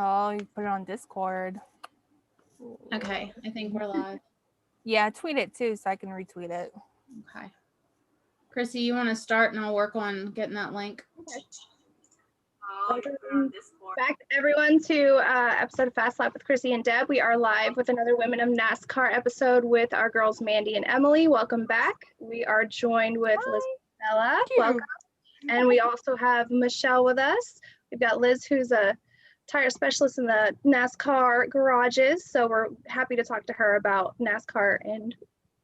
Oh, you put it on Discord. Okay, I think we're live. Yeah, tweet it too so I can retweet it. Okay. Chrissy, you want to start and I'll work on getting that link? Okay. Welcome back, everyone, to episode of Fast Lap with Chrissy and Deb. We are live with another Women of NASCAR episode with our girls Mandy and Emily. Welcome back. We are joined with Liz Bella. Welcome. And we also have Michelle with us. We've got Liz, who's a tire specialist in the NASCAR garages. So we're happy to talk to her about NASCAR and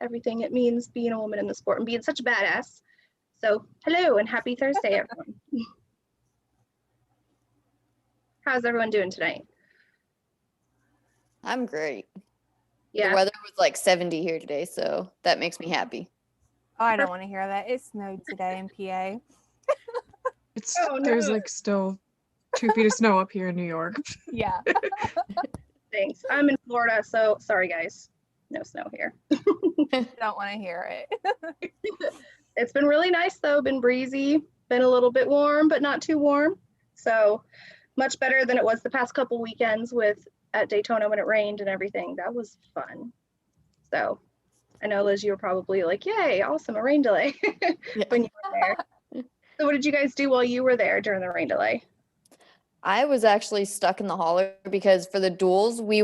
everything it means being a woman in the sport and being such a badass. So hello and happy Thursday, everyone. How's everyone doing tonight? I'm great. Yeah. The weather was like 70 here today, so that makes me happy. Oh, I don't want to hear that. It snowed today in PA. There's like still 2 feet of snow up here in New York. Yeah. Thanks. I'm in Florida, so sorry guys. No snow here. Don't want to hear it. It's been really nice though, been breezy, been a little bit warm, but not too warm. So much better than it was the past couple weekends at Daytona when it rained and everything. That was fun. So I know, Liz, you were probably like, yay, awesome, a rain delay when you were there. So what did you guys do while you were there during the rain delay? I was actually stuck in the hauler because for the duels, we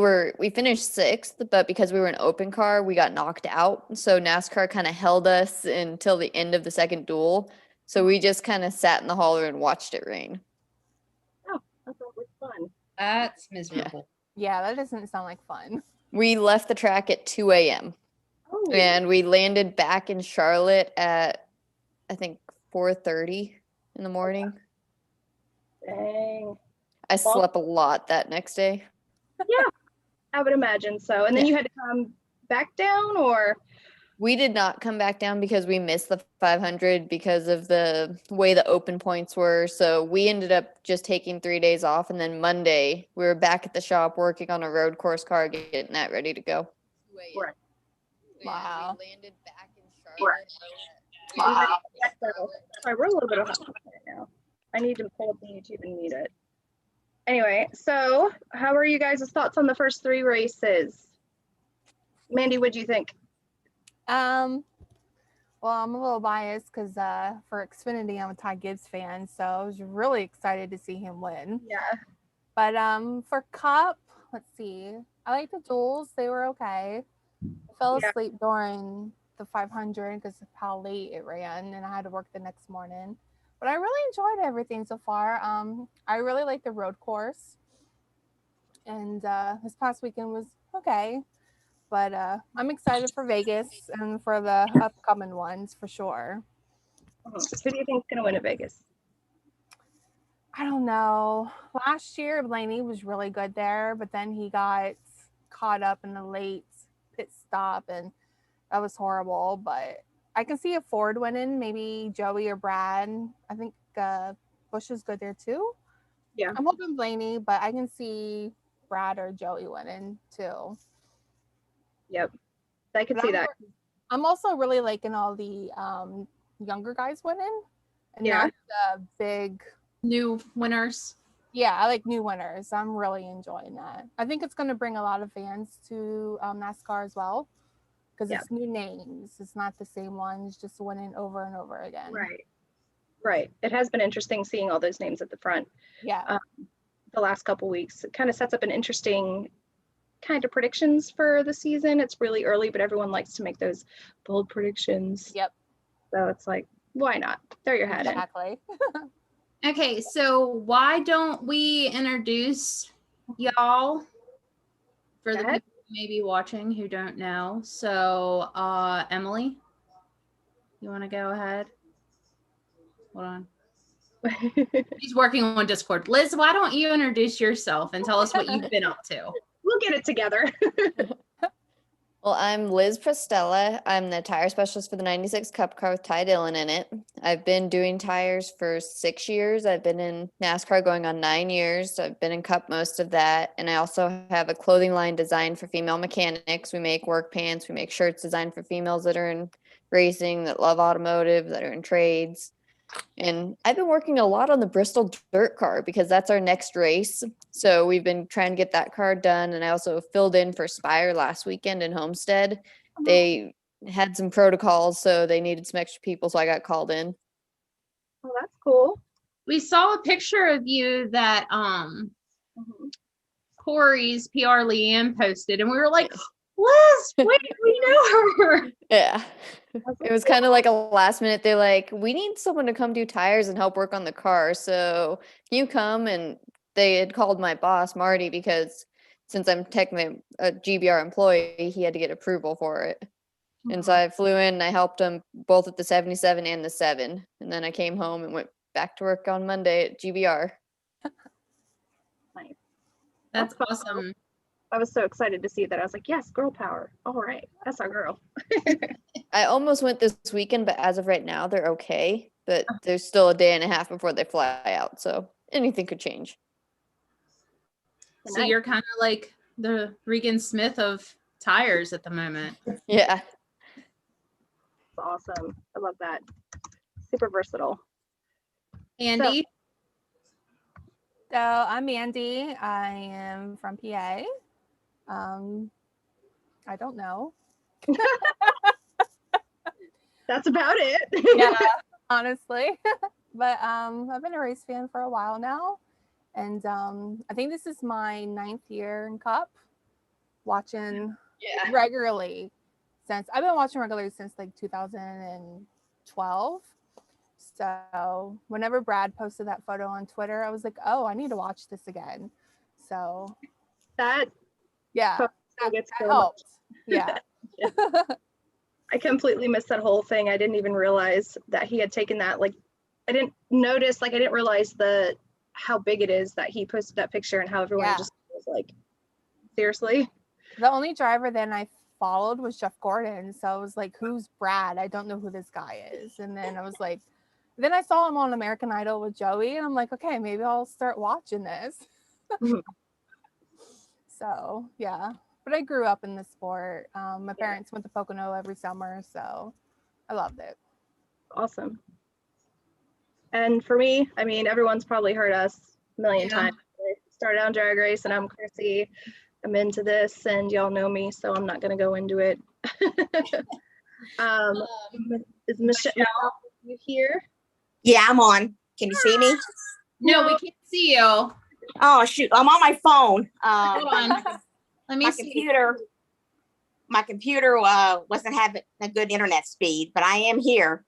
finished 6th, but because we were an open car, we got knocked out. So NASCAR kind of held us until the end of the second duel. So we just kind of sat in the hauler and watched it rain. Oh, that sounds like fun. That's miserable. Yeah, that doesn't sound like fun. We left the track at 2 a.m. Oh. and we landed back in Charlotte at, I think, 4:30 in the morning. Dang. I slept a lot that next day. Yeah, I would imagine so. And then you had to come back down, or? We did not come back down because we missed the 500 because of the way the open points were. So we ended up just taking 3 days off. And then Monday, we were back at the shop working on a road course car, getting that ready to go. Right. Wow. We landed back in Charlotte. Wow. Sorry, we're a little bit of right now. I need to pull up the YouTube and mute it. Anyway, so how are you guys' thoughts on the first 3 races? Mandy, what do you think? Well, I'm a little biased because for Xfinity, I'm a Ty Gibbs fan, so I was really excited to see him win. Yeah. But for Cup, let's see. I like the duels; they were okay. I fell asleep during the 500 because of how late it ran, and I had to work the next morning. But I really enjoyed everything so far. I really like the road course, and this past weekend was okay. But I'm excited for Vegas and for the upcoming ones for sure. Who do you think is going to win at Vegas? I don't know. Last year, Blaney was really good there, but then he got caught up in the late pit stop, and that was horrible. But I can see a Ford winning, maybe Joey or Brad. I think Busch is good there too. Yeah. I'm hoping Blaney, but I can see Brad or Joey winning too. Yep. I can see that. I'm also really liking all the younger guys winning. And not the big new winners. Yeah, I like new winners. I'm really enjoying that. I think it's going to bring a lot of fans to NASCAR as well because it's new names. It's not the same ones just winning over and over again. Right. It has been interesting seeing all those names at the front. Yeah. The last couple weeks. It kind of sets up an interesting kind of predictions for the season. It's really early, but everyone likes to make those bold predictions. Yep. So it's like, why not? Throw your hat in. Okay, so why don't we introduce y'all for the people who may be watching who don't know? So, Emily, you want to go ahead? Hold on. She's working on Discord. Liz, why don't you introduce yourself and tell us what you've been up to? We'll get it together. Well, I'm Liz Prestella. I'm the tire specialist for the 96 Cup car with Ty Dillon in it. I've been doing tires for 6 years. I've been in NASCAR going on 9 years. I've been in Cup most of that. And I also have a clothing line designed for female mechanics. We make work pants. We make shirts designed for females that are in racing, that love automotive, that are in trades. And I've been working a lot on the Bristol dirt car because that's our next race. So we've been trying to get that car done. And I also filled in for Spire last weekend in Homestead. They had some protocols, so they needed some extra people. So I got called in. Oh, that's cool. We saw a picture of you that Mhm. Corey's PR Leanne posted, and we were like, Liz, wait, we know her. Yeah. That's It was kind of like a last minute. They're like, we need someone to come do tires and help work on the car. So can you come? And they had called my boss, Marty, because since I'm technically a GBR employee, he had to get approval for it. And so I flew in and I helped him both at the 77 and the 7. And then I came home and went back to work on Monday at GBR. Nice. That's That's awesome. I was so excited to see that. I was like, yes, girl power. All right, that's our girl. I almost went this weekend, but as of right now, they're okay. But there's still a day and a half before they fly out. So anything could change. So Nice. you're kind of like the Regan Smith of tires at the moment. Yeah. It's awesome. I love that. Super versatile. Andy, So I'm Andy. I am from PA. I don't know. That's about it. Yeah, honestly. But I've been a race fan for a while now. And I think this is my 9th year in Cup, watching regularly since I've been watching regularly since like 2012. So whenever Brad posted that photo on Twitter, I was like, oh, I need to watch this again. So That yeah, gets that so much. helped. Yeah. I completely missed that whole thing. I didn't even realize that he had taken that. Like, I didn't notice. Like, I didn't realize how big it is that he posted that picture and how everyone Yeah. just was like, seriously. The only driver then I followed was Jeff Gordon. So I was like, who's Brad? I don't know who this guy is. And then I was like, then I saw him on American Idol with Joey, and I'm like, okay, maybe I'll start watching this. Mhm. So yeah, but I grew up in the sport. My parents went to Pocono every summer, so I loved it. Awesome. And for me, I mean, everyone's probably heard us a million Yeah. times. I started on Drag Race, and I'm Chrissy. I'm into this, and y'all know me, so I'm not going to go into it. Is Michelle you here? Yeah, I'm on. Can you see me? no, we can't see you. Oh shoot, I'm on my phone. Hold on. Let me My see. computer wasn't having a good internet speed, but I am here.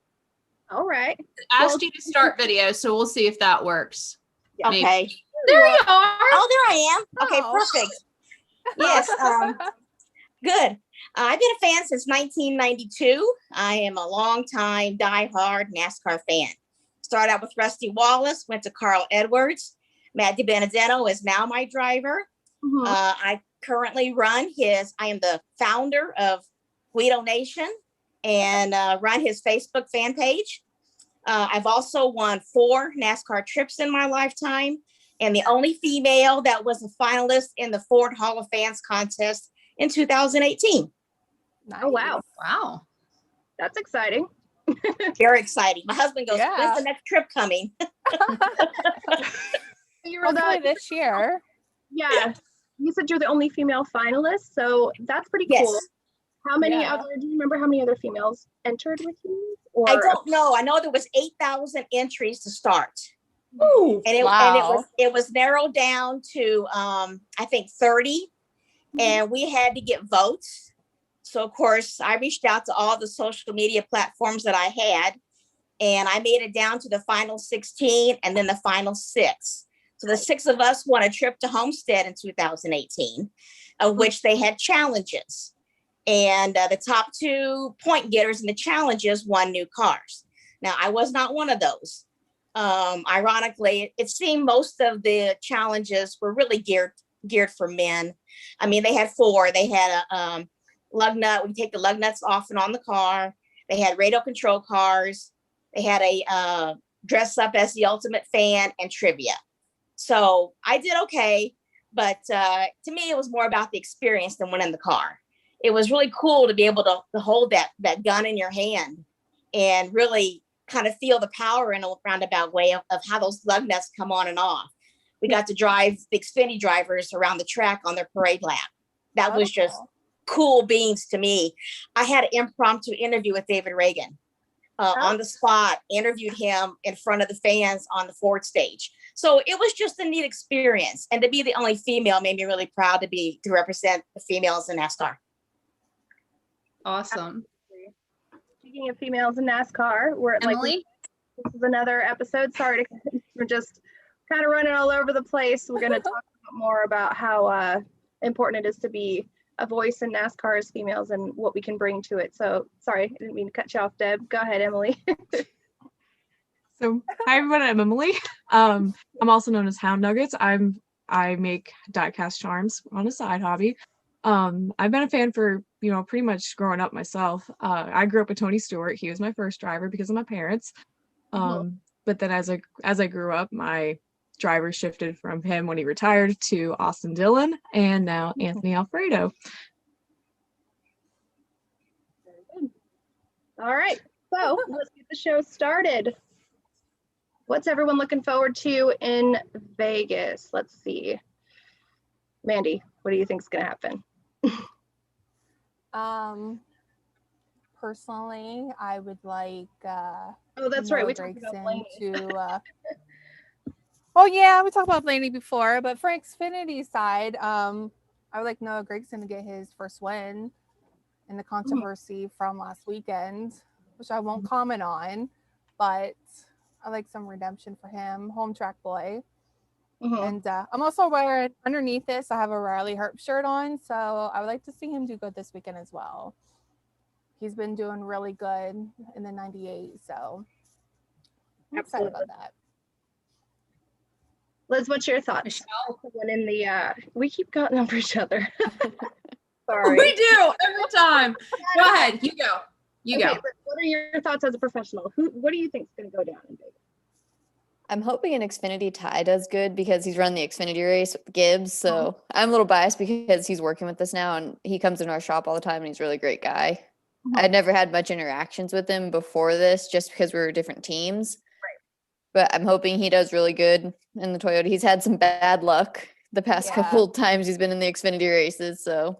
All right. Asked you to start video, so we'll see if that works. Maybe. Okay. There you are. Oh, there I am. Okay, Oh. perfect. Yes. Good. I've been a fan since 1992. I am a longtime diehard NASCAR fan. Started out with Rusty Wallace, went to Carl Edwards. Matt DiBenedetto is now my driver. Mhm. I currently I am the founder of Guido Nation and run his Facebook fan page. I've also won 4 NASCAR trips in my lifetime and the only female that was a finalist in the Ford Hall of Fans contest in 2018. Nice. Oh, wow. Wow. That's exciting. Very exciting. My husband goes, Yeah. when's the next trip coming? You're hopefully this year. Yeah. You said you're the only female finalist, so that's pretty Yes. cool. How many Yeah. do you remember how many other females entered with you? Or I don't know. I know there was 8,000 entries to start. Ooh, And it Wow. was narrowed down to I think 30, and we had to get votes. So of course I reached out to all the social media platforms that I had, and I made it down to the final 16 and then the final 6. So the 6 of us won a trip to Homestead in 2018, of which they had challenges. And the top 2 point getters in the challenges won new cars. Now I was not one of those. Ironically, it seemed most of the challenges were really geared for men. I mean, they had 4. They had a lug nut. We take the lug nuts off and on the car. They had radio control cars. They had a dress up as the ultimate fan and trivia. So I did okay, but to me, it was more about the experience than winning the car. It was really cool to be able to hold that gun in your hand and really kind of feel the power in a roundabout way of how those lug nuts come on and off. We got to drive the Xfinity drivers around the track on their parade lap. That was just cool beans to me. I had an impromptu interview with David Reagan on the spot, interviewed him in front of the fans on the Ford stage. So it was just a neat experience. And to be the only female made me really proud to represent the females in NASCAR. Awesome. Speaking of females in NASCAR, we're at Emily? this is another episode. Sorry we're just kind of running all over the place. We're going to talk more about how important it is to be a voice in NASCAR as females and what we can bring to it. So sorry, I didn't mean to cut you off, Deb. Go ahead, Emily. So hi everyone, I'm Emily. I'm also known as Hound Nuggets. I make die-cast charms on a side hobby. I've been a fan for, pretty much growing up myself. I grew up with Tony Stewart. He was my first driver because of my parents. But then as I grew up, my driver shifted from him when he retired to Austin Dillon and now Anthony Alfredo. All right, so let's get the show started. What's everyone looking forward to in Vegas? Let's see. Mandy, what do you think is going to happen? Personally, I would like Oh, that's right. We talked about Gragson Blaney. to oh yeah, we talked about Blaney before, but for Xfinity side, I would like Noah Gragson to get his first win in the controversy from last weekend, which I won't comment on, but I like some redemption for him, home track boy. And I'm also wearing, underneath this, I have a Riley Herb shirt on, so I would like to see him do good this weekend as well. He's been doing really good in the 98, so I'm excited about that. Liz, what's your thoughts? Michelle? When in the we keep cutting over each other. Sorry. We do every time. Go ahead. You go. You Okay, go. Liz, what are your thoughts as a professional? What do you think is going to go down in Vegas? I'm hoping an Xfinity Ty does good because he's run the Xfinity race with Gibbs. So I'm a little biased because he's working with us now and he comes in our shop all the time and he's a really great guy. I'd never had much interactions with him before this just because we were different teams. But I'm hoping he does really good in the Toyota. He's had some bad luck the past couple times he's been in the Xfinity races. So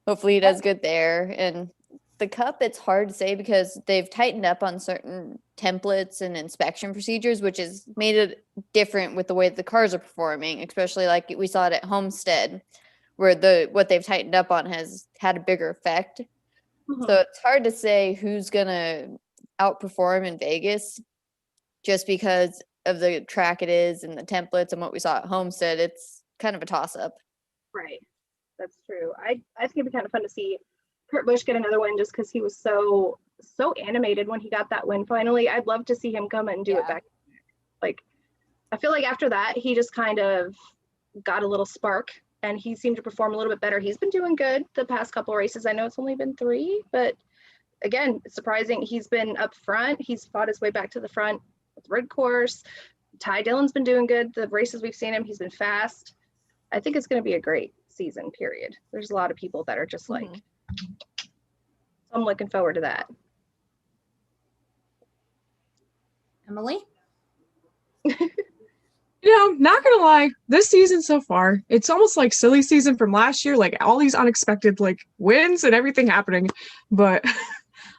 hopefully he does good there. And the Cup, it's hard to say because they've tightened up on certain templates and inspection procedures, which has made it different with the way the cars are performing, especially like we saw it at Homestead, where what they've tightened up on has had a bigger effect. So it's hard to say who's going to outperform in Vegas just because of the track it is and the templates and what we saw at Homestead. It's kind of a toss-up. Right. That's true. I think it'd be kind of fun to see Kurt Busch get another win just because he was so animated when he got that win finally. I'd love to see him come and do it back. Like, I feel like after that, he just kind of got a little spark and he seemed to perform a little bit better. He's been doing good the past couple races. I know it's only been 3, but again, it's surprising. He's been up front. He's fought his way back to the front with Red Course. Ty Dillon's been doing good. The races we've seen him, he's been fast. I think it's going to be a great season, period. There's a lot of people that are just like, so I'm looking forward to that. Emily? Not gonna lie, this season so far, it's almost like silly season from last year, like all these unexpected like wins and everything happening. But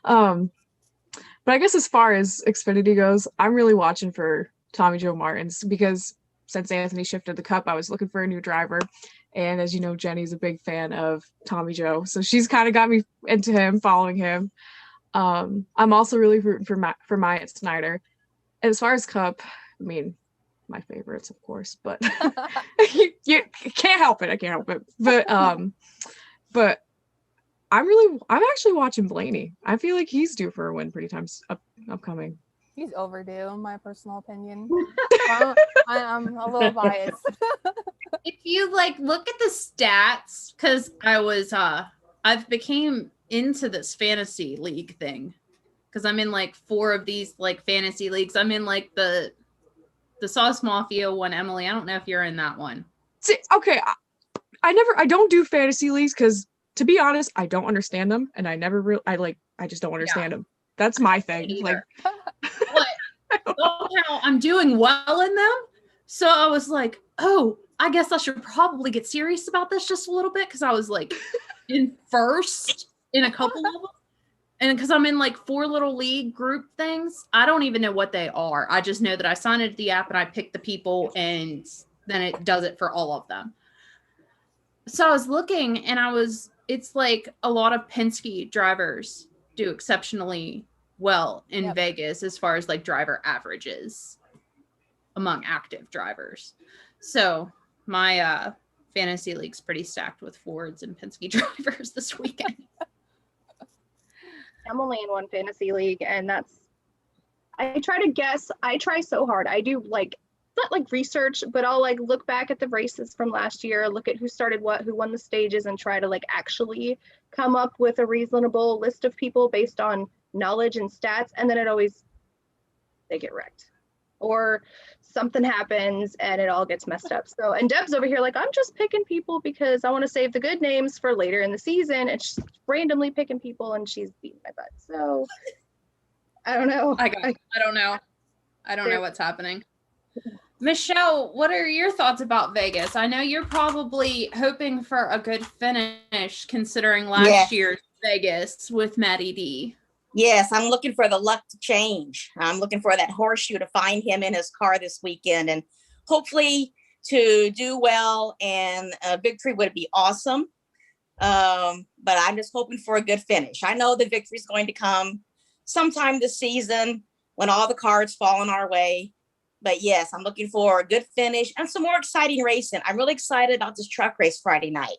I guess as far as Xfinity goes, I'm really watching for Tommy Joe Martins because since Anthony shifted the Cup, I was looking for a new driver. And as you know, Jenny's a big fan of Tommy Joe, so she's kind of got me into him, following him. I'm also really rooting for Myatt Snyder. And as far as Cup, I mean, my favorites, of course, but you can't help it. I can't help it. But I'm actually watching Blaney. I feel like he's due for a win pretty times upcoming. He's overdue, in my personal opinion. I'm a little biased. If you look at the stats, because I've became into this fantasy league thing because I'm in 4 of these fantasy leagues. I'm in the Sauce Mafia one, Emily. I don't know if you're in that one. See, okay, I don't do fantasy leagues because to be honest, I don't understand them, and I just don't understand them. That's my thing. Like, But somehow I'm doing well in them. So I was like, oh, I guess I should probably get serious about this just a little bit, because I was like in first in a couple of them. And because I'm in like 4 little league group things, I don't even know what they are. I just know that I sign into the app and I pick the people, and then it does it for all of them. So I was looking, and it's like a lot of Penske drivers do exceptionally well in Yep. Vegas as far as like driver averages among active drivers. So my fantasy league's pretty stacked with Fords and Penske drivers this weekend. I'm only in one fantasy league, and I try to guess. I try so hard. I do like, not like research, but I'll like look back at the races from last year, look at who started what, who won the stages, and try to like actually come up with a reasonable list of people based on knowledge and stats. And then they get wrecked, or something happens and it all gets messed up. So, and Deb's over here like, I'm just picking people because I want to save the good names for later in the season, and she's randomly picking people and she's beating my butt. So I don't know. I don't know. I don't know what's happening. Michelle, what are your thoughts about Vegas? I know you're probably hoping for a good finish considering last year's Vegas with Matty D. Yes, I'm looking for the luck to change. I'm looking for that horseshoe to find him in his car this weekend, and hopefully to do well, and a victory would be awesome. But I'm just hoping for a good finish. I know the victory is going to come sometime this season when all the cards fall in our way. But yes, I'm looking for a good finish and some more exciting racing. I'm really excited about this truck race Friday night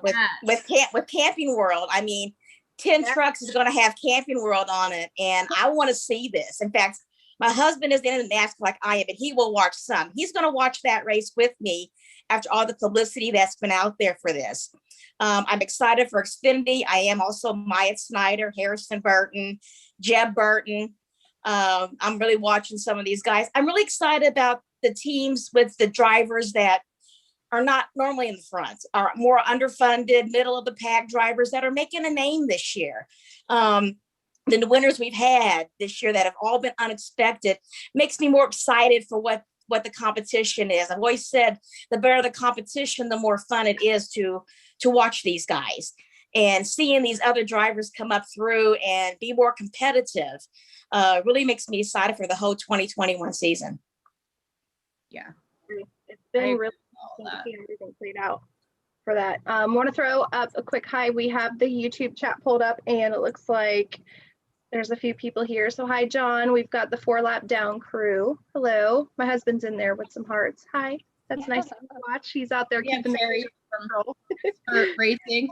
with Camping World. I mean, 10 trucks is going to have Camping World on it, and I want to see this. In fact, my husband is in the NASCAR like I am, but he will watch some. He's going to watch that race with me after all the publicity that's been out there for this. I'm excited for Xfinity. I am also Myatt Snyder, Harrison Burton, Jeb Burton. I'm really watching some of these guys. I'm really excited about the teams with the drivers that are not normally in the front, are more underfunded, middle of the pack drivers that are making a name this year. The winners we've had this year that have all been unexpected makes me more excited for what the competition is. I've always said the better the competition, the more fun it is to watch these guys, and seeing these other drivers come up through and be more competitive really makes me excited for the whole 2021 season. Yeah. It's been really interesting to see everything played out for that. Want to throw up a quick hi. We have the YouTube chat pulled up, and it looks like there's a few people here. So hi, John. We've got the 4 Lap Down crew. Hello. My husband's in there with some hearts. Hi. That's nice to watch. He's out there keeping Terry control. for racing.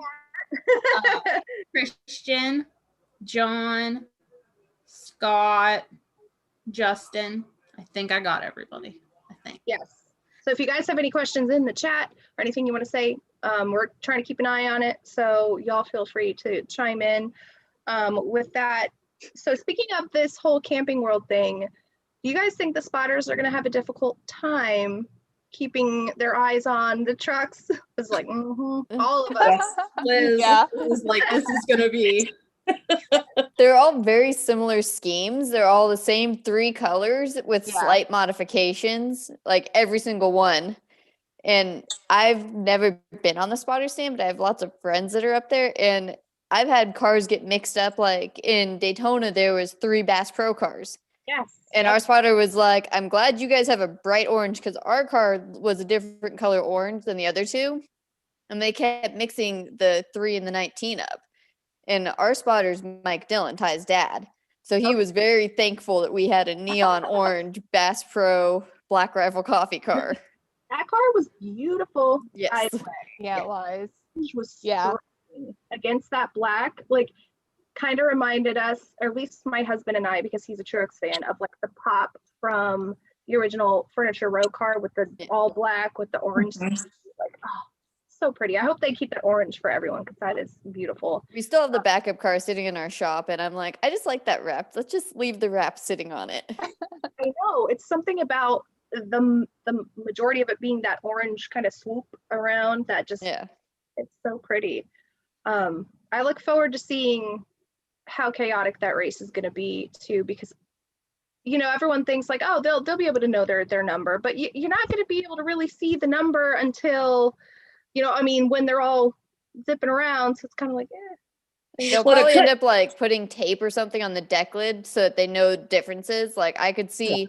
Christian, John, Scott, Justin. I think I got everybody. I think. Yes. So if you guys have any questions in the chat or anything you want to say, we're trying to keep an eye on it. So y'all feel free to chime in with that. So speaking of this whole Camping World thing, do you guys think the spotters are going to have a difficult time keeping their eyes on the trucks? It's like, all of us. Liz was like, this is going to be. They're all very similar schemes. They're all the same 3 colors with slight modifications, like every single one. And I've never been on the spotter stand, but I have lots of friends that are up there, and I've had cars get mixed up. Like in Daytona, there was 3 Bass Pro cars. Yes. And our spotter was like, I'm glad you guys have a bright orange, because our car was a different color orange than the other 2. And they kept mixing the 3 and the 19 up. And our spotter's Mike Dillon, Ty's dad. So he was very thankful that we had a neon orange Bass Pro Black Rifle coffee car. That car was beautiful. Yes. Yeah, it was. It was striking against that black, like kind of reminded us, or at least my husband and I, because he's a Truex fan, of like the pop from the original Furniture Row car with the all black with the orange. Like, oh, so pretty. I hope they keep that orange for everyone, because that is beautiful. We still have the backup car sitting in our shop, and I'm like, I just like that wrap. Let's just leave the wrap sitting on it. I know, it's something about the majority of it being that orange kind of swoop around that just, it's so pretty. I look forward to seeing how chaotic that race is going to be too, because everyone thinks like, oh, they'll be able to know their number, but you're not going to be able to really see the number until when they're all zipping around. So it's kind of like, They'll Well, it probably could- end up like putting tape or something on the deck lid so that they know differences. Like I could see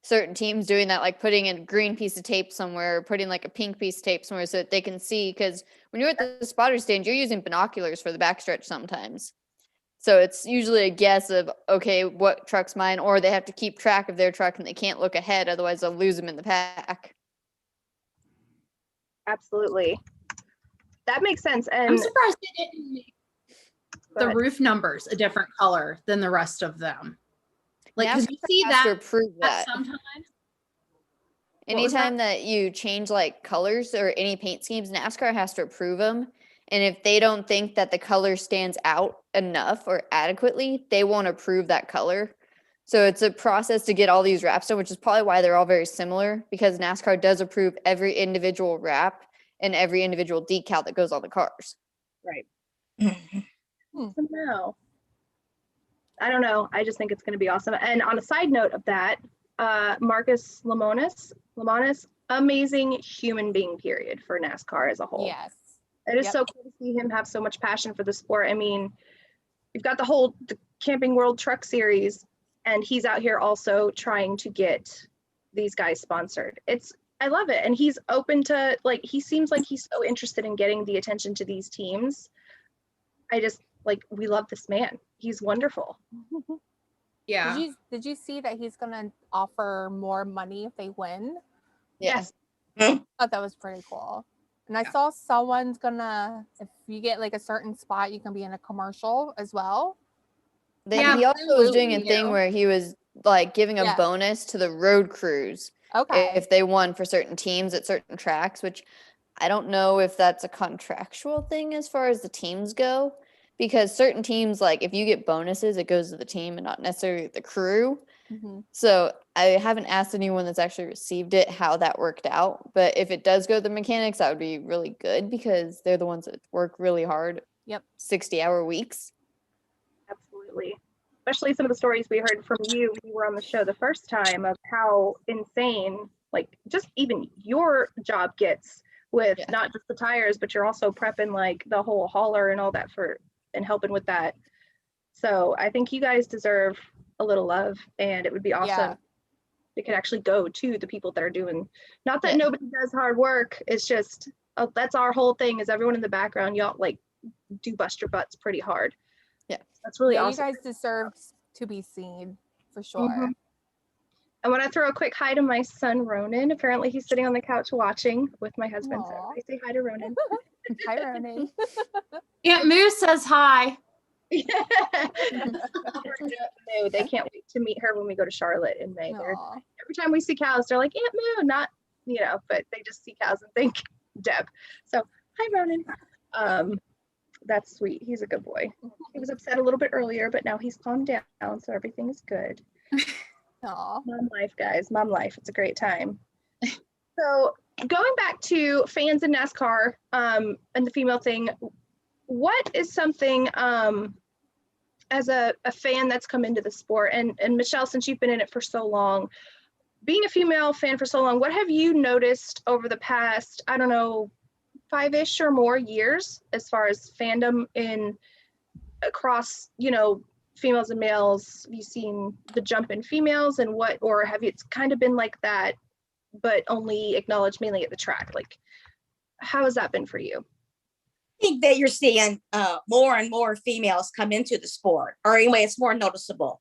certain teams doing that, like putting a green piece of tape somewhere, or putting like a pink piece of tape somewhere so that they can see. Because when you're at the spotter stand, you're using binoculars for the backstretch sometimes. So it's usually a guess of, okay, what truck's mine, or they have to keep track of their truck and they can't look ahead, otherwise they'll lose them in the pack. absolutely. That makes sense. I'm And surprised they didn't make the roof numbers a different color than the rest of them. Like, because you NASCAR see has to that approve that. sometimes. Anytime that you change like colors or any paint schemes, NASCAR has to approve them. And if they don't think that the color stands out enough or adequately, they won't approve that color. So it's a process to get all these wraps done, which is probably why they're all very similar, because NASCAR does approve every individual wrap and every individual decal that goes on the cars. right. Mhm. No. I don't know. I just think it's going to be awesome. And on a side note of that, Marcus Lemonis, amazing human being, period, for NASCAR as a whole. Yes. It is Yep. so cool to see him have so much passion for the sport. I mean, you've got the Camping World Truck Series, and he's out here also trying to get these guys sponsored. I love it. And he's open to, like, he seems like he's so interested in getting the attention to these teams. We love this man. He's wonderful. Yeah. Did you see that he's gonna offer more money if they win? Yes. I thought that was pretty cool. And I Yeah. saw someone's gonna, if you get like a certain spot, you can be in a commercial as well. Yeah, He also was doing a absolutely, thing yeah. where he was like giving a Yeah. bonus to the road crews Okay. if they won for certain teams at certain tracks, which I don't know if that's a contractual thing as far as the teams go, because certain teams, like if you get bonuses, it goes to the team and not necessarily the crew. Mhm. So I haven't asked anyone that's actually received it how that worked out. But if it does go to the mechanics, that would be really good because they're the ones that work really hard. Yep. 60-hour weeks. Absolutely. Especially some of the stories we heard from you when you were on the show the first time of how insane, like, just even your job gets with Yeah. not just the tires, but you're also prepping like the whole hauler and all that and helping with that. So I think you guys deserve a little love, and it would be awesome. Yeah. It could actually go to the people that are doing, not that Yeah. nobody does hard work. It's just, that's our whole thing, is everyone in the background, y'all like do bust your butts pretty hard. Yeah. That's really Yeah, awesome. you guys deserve to be seen for sure. Mhm. I want to throw a quick hi to my son, Ronan. Apparently he's sitting on the couch watching with my husband. So Aw. I say hi to Ronan. Hi, Ronan. Aunt Moose says hi. No, they can't wait to meet her when we go to Charlotte in May. Aw. Every time we see cows, they're like, Aunt Moo, not, but they just see cows and think Deb. So hi, Ronan. That's sweet. He's a good boy. He was upset a little bit earlier, but now he's calmed down, so everything is good. Aw. Mom life, guys. Mom life. It's a great time. So going back to fans in NASCAR and the female thing, what is something as a fan that's come into the sport, and Michelle, since you've been in it for so long, being a female fan for so long, what have you noticed over the past, I don't know, 5-ish or more years as far as fandom across, females and males? Have you seen the jump in females, and or have it's kind of been like that, but only acknowledged mainly at the track? Like, how has that been for you? I think that you're seeing more and more females come into the sport, or anyway, it's more noticeable.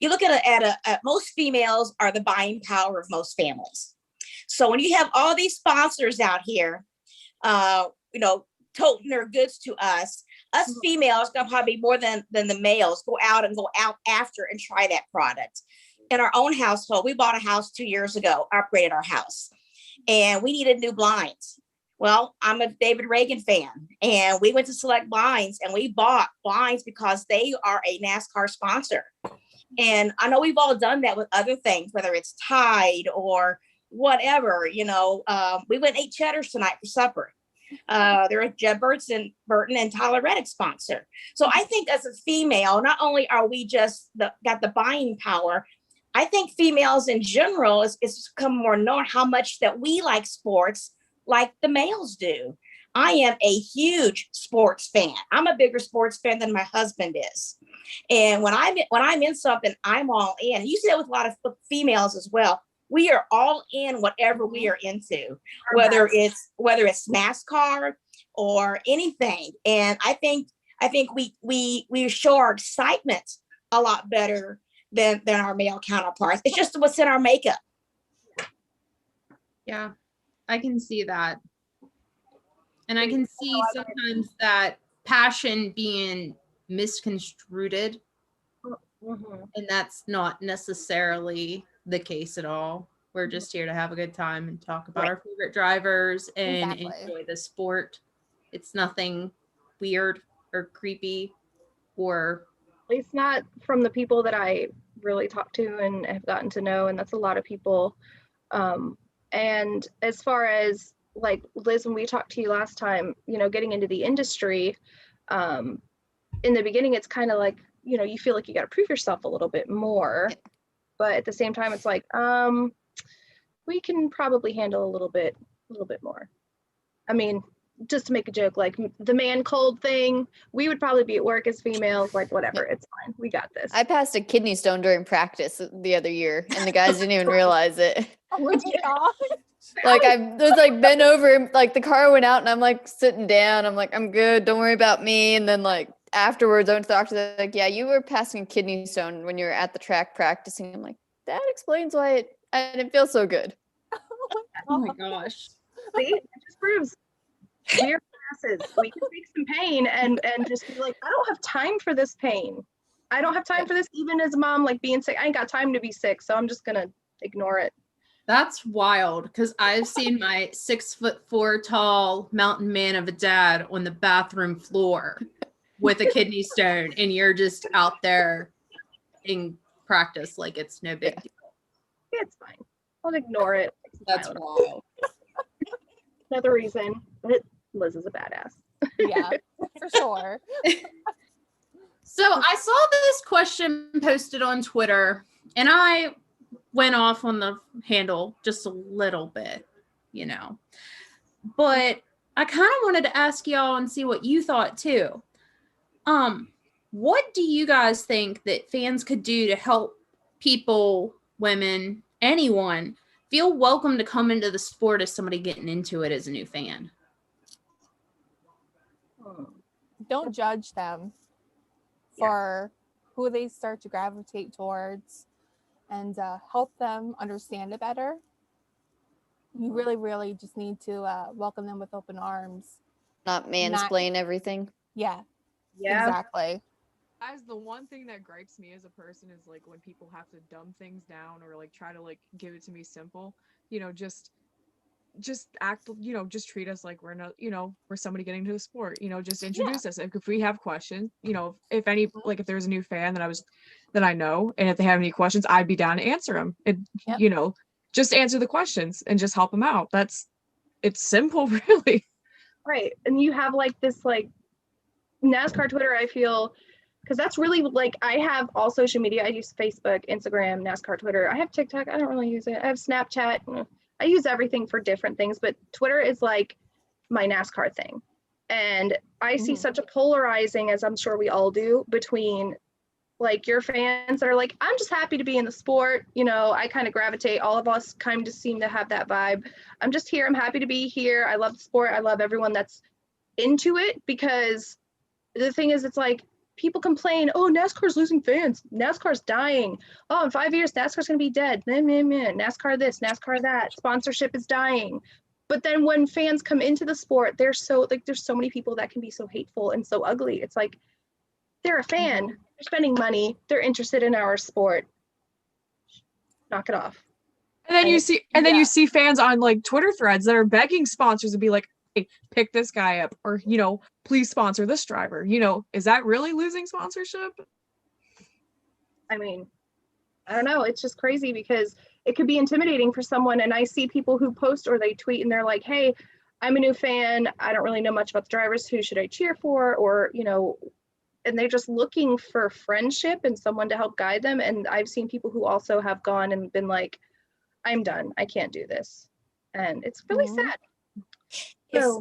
You look at most females are the buying power of most families. So when you have all these sponsors out here, toting their goods to us females gonna probably be more than the males go out after and try that product. In our own household, we bought a house 2 years ago, upgraded our house, and we needed new blinds. Well, I'm a David Reagan fan, and we went to Select Blinds and we bought blinds because they are a NASCAR sponsor. And I know we've all done that with other things, whether it's Tide or whatever. We went and ate cheddars tonight for supper. They're Jeb Burton and Tyler Reddick sponsor. So I think as a female, not only are we just got the buying power, I think females in general it's become more known how much that we like sports like the males do. I am a huge sports fan. I'm a bigger sports fan than my husband is. And when I'm in something, I'm all in. You see that with a lot of females as well. We are all in whatever we are into, whether it's NASCAR or anything. And I think we show our excitement a lot better than our male counterparts. It's just what's in our makeup. Yeah, I can see that. And I can see sometimes that passion being misconstrued. And that's not necessarily the case at all. We're just here to have a good time and talk about our favorite drivers and enjoy the sport. It's nothing weird or creepy or At least not from the people that I really talk to and have gotten to know, and that's a lot of people. And as far as like Liz, when we talked to you last time, you know, getting into the industry, in the beginning, it's kind of like, you know, you feel like you got to prove yourself a little bit more, but at the same time, it's like, we can probably handle a little bit more. I mean, just to make a joke, like the man cold thing, we would probably be at work as females, like whatever, it's fine, we got this. I passed a kidney stone during practice the other year, and the guys didn't even realize it. Oh my gosh. Like I was like bent over, like the car went out, and I'm like sitting down. I'm like, I'm good. Don't worry about me. And then like afterwards, I went to the doctor. They're like, yeah, you were passing a kidney stone when you were at the track practicing. I'm like, that explains why I didn't feel so good. oh my gosh. See, it just proves we're masses. We can take some pain and just be like, I don't have time for this pain. I don't have time for this, even as a mom, like being sick. I ain't got time to be sick, so I'm just gonna ignore it. That's wild because I've seen my 6'4" tall mountain man of a dad on the bathroom floor with a kidney stone, and you're just out there in practice like it's no big deal. It's fine. I'll ignore it. That's wild. Another reason that Liz is a badass. Yeah, for sure. So I saw this question posted on Twitter, and I went off on the handle just a little bit, you know. But I kind of wanted to ask y'all and see what you thought too. What do you guys think that fans could do to help people, women, anyone feel welcome to come into the sport as somebody getting into it as a new fan? Don't judge them for who they start to gravitate towards, and help them understand it better. You really, really just need to welcome them with open arms. Not mansplain everything. Yeah, Yeah. exactly. As the one thing that gripes me as a person is like when people have to dumb things down or like try to like give it to me simple, you know, just act, you know, just treat us like we're not, you know, we're somebody getting to the sport, you know, just introduce us. If we have questions, you know, if any, like if there's a new fan that I know, and if they have any questions, I'd be down to answer them. You know, just answer the questions and just help them out. It's simple, really. Right. And you have like this like NASCAR Twitter, I feel, because that's really like, I have all social media. I use Facebook, Instagram, NASCAR Twitter. I have TikTok. I don't really use it. I have Snapchat. I use everything for different things, but Twitter is like my NASCAR thing. And I see such a polarizing, as I'm sure we all do, between like your fans that are like, I'm just happy to be in the sport. You know, I kind of gravitate, all of us kind of seem to have that vibe. I'm just here. I'm happy to be here. I love the sport. I love everyone that's into it, because the thing is, it's like, people complain, oh, NASCAR's losing fans. NASCAR's dying. Oh, in 5 years, NASCAR's going to be dead. NASCAR this, NASCAR that. Sponsorship is dying. But then when fans come into the sport, there's so many people that can be so hateful and so ugly. It's like, they're a fan. They're spending money. They're interested in our sport. Knock it off. And then you see fans on like Twitter threads that are begging sponsors to be like, hey, pick this guy up, or, you know, please sponsor this driver. You know, is that really losing sponsorship? I mean, I don't know. It's just crazy because it could be intimidating for someone. And I see people who post or they tweet and they're like, hey, I'm a new fan. I don't really know much about the drivers. Who should I cheer for? Or, and they're just looking for friendship and someone to help guide them. And I've seen people who also have gone and been like, I'm done. I can't do this. And it's really Mhm. sad. So,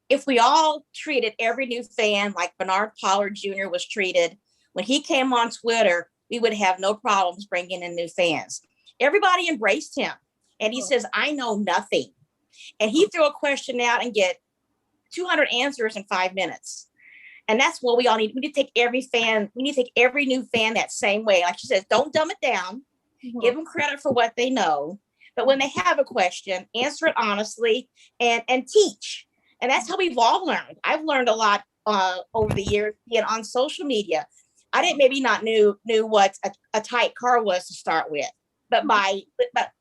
If we all treated every new fan like Bernard Pollard Jr. was treated when he came on Twitter, we would have no problems bringing in new fans. Everybody embraced him, and he says, "I know nothing," and he threw a question out and get 200 answers in 5 minutes. And that's what we all need. We need to take every fan. We need to take every new fan that same way. Like she says, don't dumb it down. Give them credit for what they know. But when they have a question, answer it honestly and teach. And that's how we've all learned. I've learned a lot over the years being on social media. I didn't maybe not knew what a tight car was to start with. But by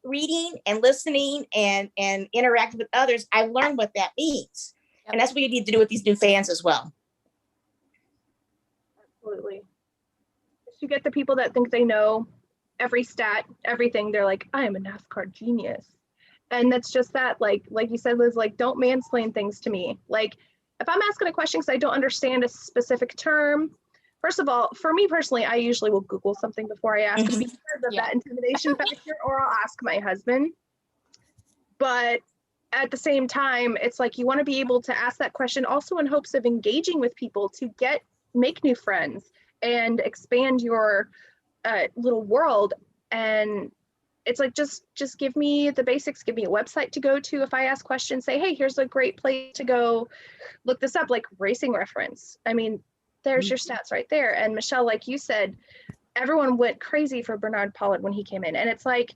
reading and listening and interacting with others, I learned what that means. Yep. And that's what you need to do with these new fans as well. absolutely. You get the people that think they know every stat, everything. They're like, I am a NASCAR genius. And that's just that, like you said, Liz, like, don't mansplain things to me. Like, if I'm asking a question because I don't understand a specific term, first of all, for me personally, I usually will Google something before I ask because of Yeah. that intimidation factor, or I'll ask my husband. But at the same time, it's like you want to be able to ask that question also in hopes of engaging with people to make new friends and expand your little world. And it's like, just give me the basics, give me a website to go to. If I ask questions, say, hey, here's a great place to go look this up, like Racing Reference. I mean, there's your stats right there. And Michelle, like you said, everyone went crazy for Bernard Pollard when he came in. And it's like,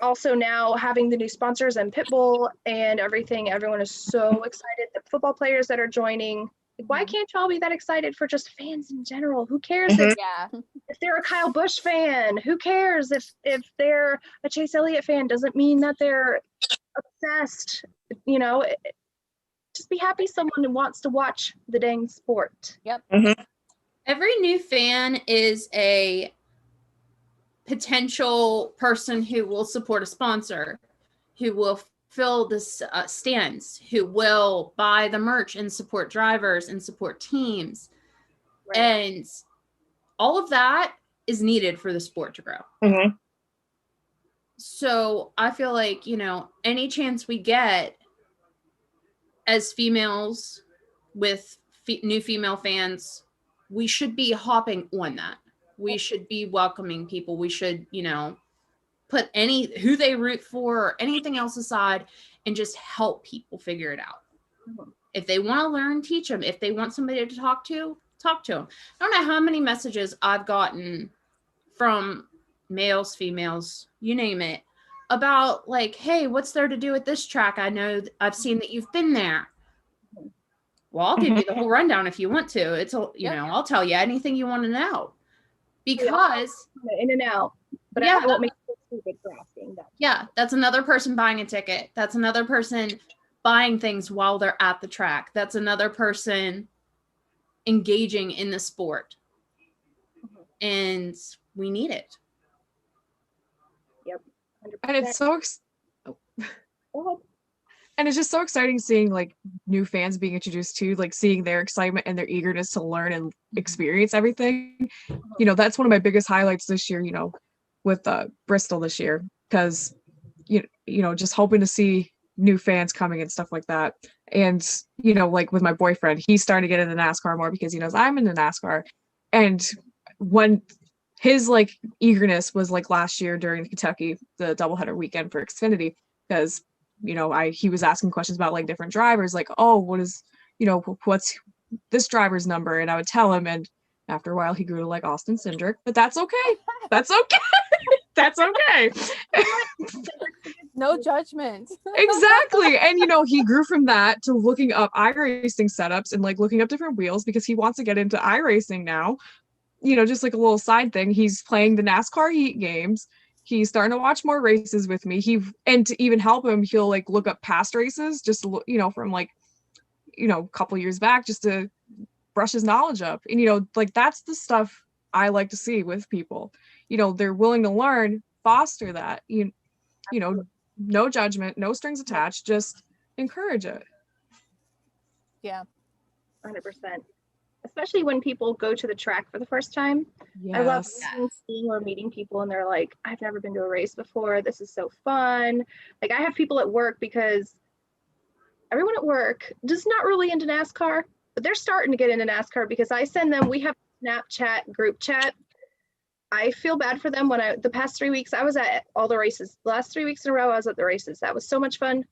also now having the new sponsors and Pitbull and everything, everyone is so excited. The football players that are joining, why can't y'all be that excited for just fans in general? Who cares Yeah. if they're a Kyle Busch fan? Who cares if they're a Chase Elliott fan? Doesn't mean that they're obsessed. Just be happy someone wants to watch the dang sport. Yep. Every new fan is a potential person who will support a sponsor, who will fill the stands, who will buy the merch and support drivers and support teams. Right. And all of that is needed for the sport to grow. Mhm. So I feel like, any chance we get as females with new female fans, we should be hopping on that. We should be welcoming people. We should, put who they root for or anything else aside and just help people figure it out. If they want to learn, teach them. If they want somebody to talk to them. I don't know how many messages I've gotten from males, females, you name it, about like, hey, what's there to do at this track? I know I've seen that you've been there. Well, I'll give you the whole rundown if you want to. It's I'll tell you anything you want to know. Because in and out, but Yeah. I won't make it stupid for asking that. yeah, that's another person buying a ticket. That's another person buying things while they're at the track. That's another person engaging in the sport. And we need it. 100%. And it's so Go ahead. and it's just so exciting seeing like new fans being introduced to, like seeing their excitement and their eagerness to learn and experience everything. That's one of my biggest highlights this year, with Bristol this year, because just hoping to see new fans coming and stuff like that. And like with my boyfriend, he's starting to get into NASCAR more because he knows I'm into NASCAR. And when his like eagerness was like last year during Kentucky, the doubleheader weekend for Xfinity, because he was asking questions about like different drivers, like, oh, what is, what's this driver's number? And I would tell him, and after a while he grew to like Austin Cindric, but that's okay. That's okay. That's okay. No judgment. Exactly. And he grew from that to looking up iRacing setups and like looking up different wheels because he wants to get into iRacing now. Just like a little side thing. He's playing the NASCAR Heat games. He's starting to watch more races with me. And to even help him, he'll like look up past races, just from like, a couple years back, just to brush his knowledge up. And like that's the stuff I like to see with people. They're willing to learn, foster that. No judgment, no strings attached. Just encourage it. Yeah. 100%. Especially when people go to the track for the first time. I love Yes. seeing or meeting people and they're like, I've never been to a race before. This is so fun. Like, I have people at work because everyone at work is not really into NASCAR, but they're starting to get into NASCAR because I send them, we have Snapchat group chat. I feel bad for them when the past 3 weeks, I was at all the races. The last 3 weeks in a row, I was at the races. That was so much fun.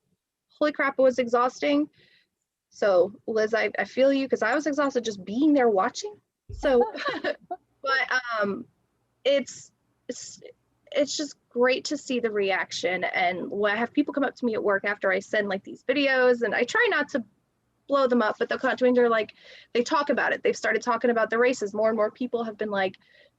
Holy crap, it was exhausting. So Liz, I feel you because I was exhausted just being there watching. So, but it's just great to see the reaction. And when I have people come up to me at work after I send like these videos, and I try not to blow them up, but they'll come up to me and they're like, they talk about it. They've started talking about the races. More and more people have been like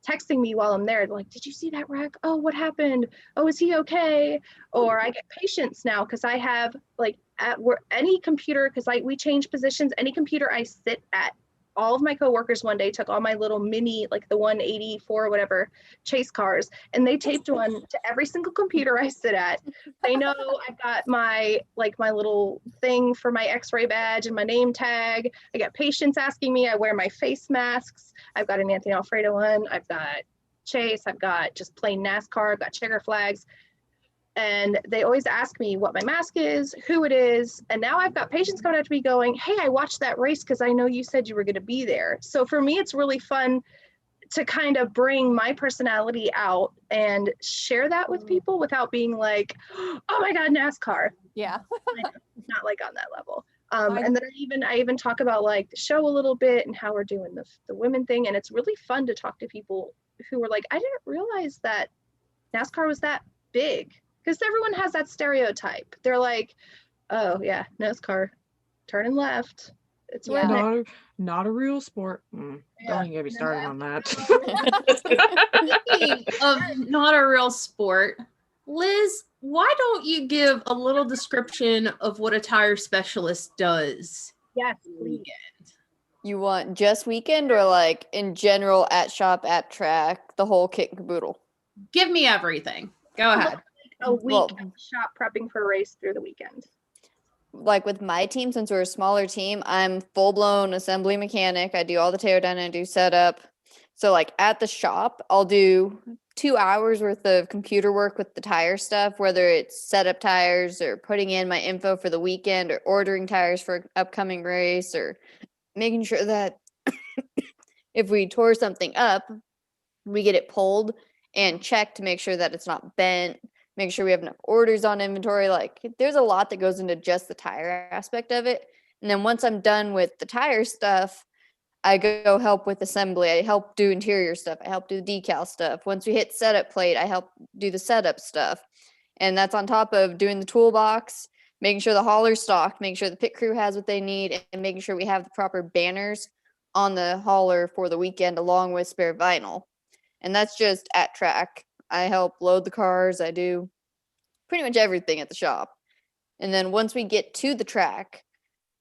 texting me while I'm there. They're like, did you see that wreck? Oh, what happened? Oh, is he okay? Or I get patients now because I have like at work, any computer, because we change positions, any computer I sit at, all of my coworkers one day took all my little mini, like the 184 or whatever chase cars, and they taped one to every single computer I sit at. They know I've got my little thing for my x-ray badge and my name tag. I got patients asking me, I wear my face masks. I've got an Anthony Alfredo one. I've got Chase. I've got just plain NASCAR. I've got checker flags. And they always ask me what my mask is, who it is. And now I've got patients coming up to me going, hey, I watched that race because I know you said you were going to be there. So for me, it's really fun to kind of bring my personality out and share that with people without being like, oh my God, NASCAR. Yeah. Not like on that level. And then I even talk about like the show a little bit and how we're doing the women thing. And it's really fun to talk to people who were like, I didn't realize that NASCAR was that big. Because everyone has that stereotype. They're like, oh yeah, NASCAR, turning left. It's redneck. Not a real sport. Yeah. Don't even get me started on that. Speaking of not a real sport, Liz, why don't you give a little description of what a tire specialist does? Yes, please. You want just weekend or like in general at shop, at track, the whole kit and caboodle? Give me everything. Go ahead. A week at the shop prepping for a race through the weekend. Like with my team, since we're a smaller team, I'm full-blown assembly mechanic. I do all the teardown, I do setup. So like at the shop, I'll do 2 hours worth of computer work with the tire stuff, whether it's setup tires or putting in my info for the weekend or ordering tires for an upcoming race or making sure that if we tore something up, we get it pulled and checked to make sure that it's not bent, make sure we have enough orders on inventory. Like there's a lot that goes into just the tire aspect of it. And then once I'm done with the tire stuff, I go help with assembly. I help do interior stuff. I help do the decal stuff. Once we hit setup plate, I help do the setup stuff. And that's on top of doing the toolbox, making sure the hauler's stocked, making sure the pit crew has what they need, and making sure we have the proper banners on the hauler for the weekend along with spare vinyl. And that's just at track. I help load the cars. I do pretty much everything at the shop. And then once we get to the track,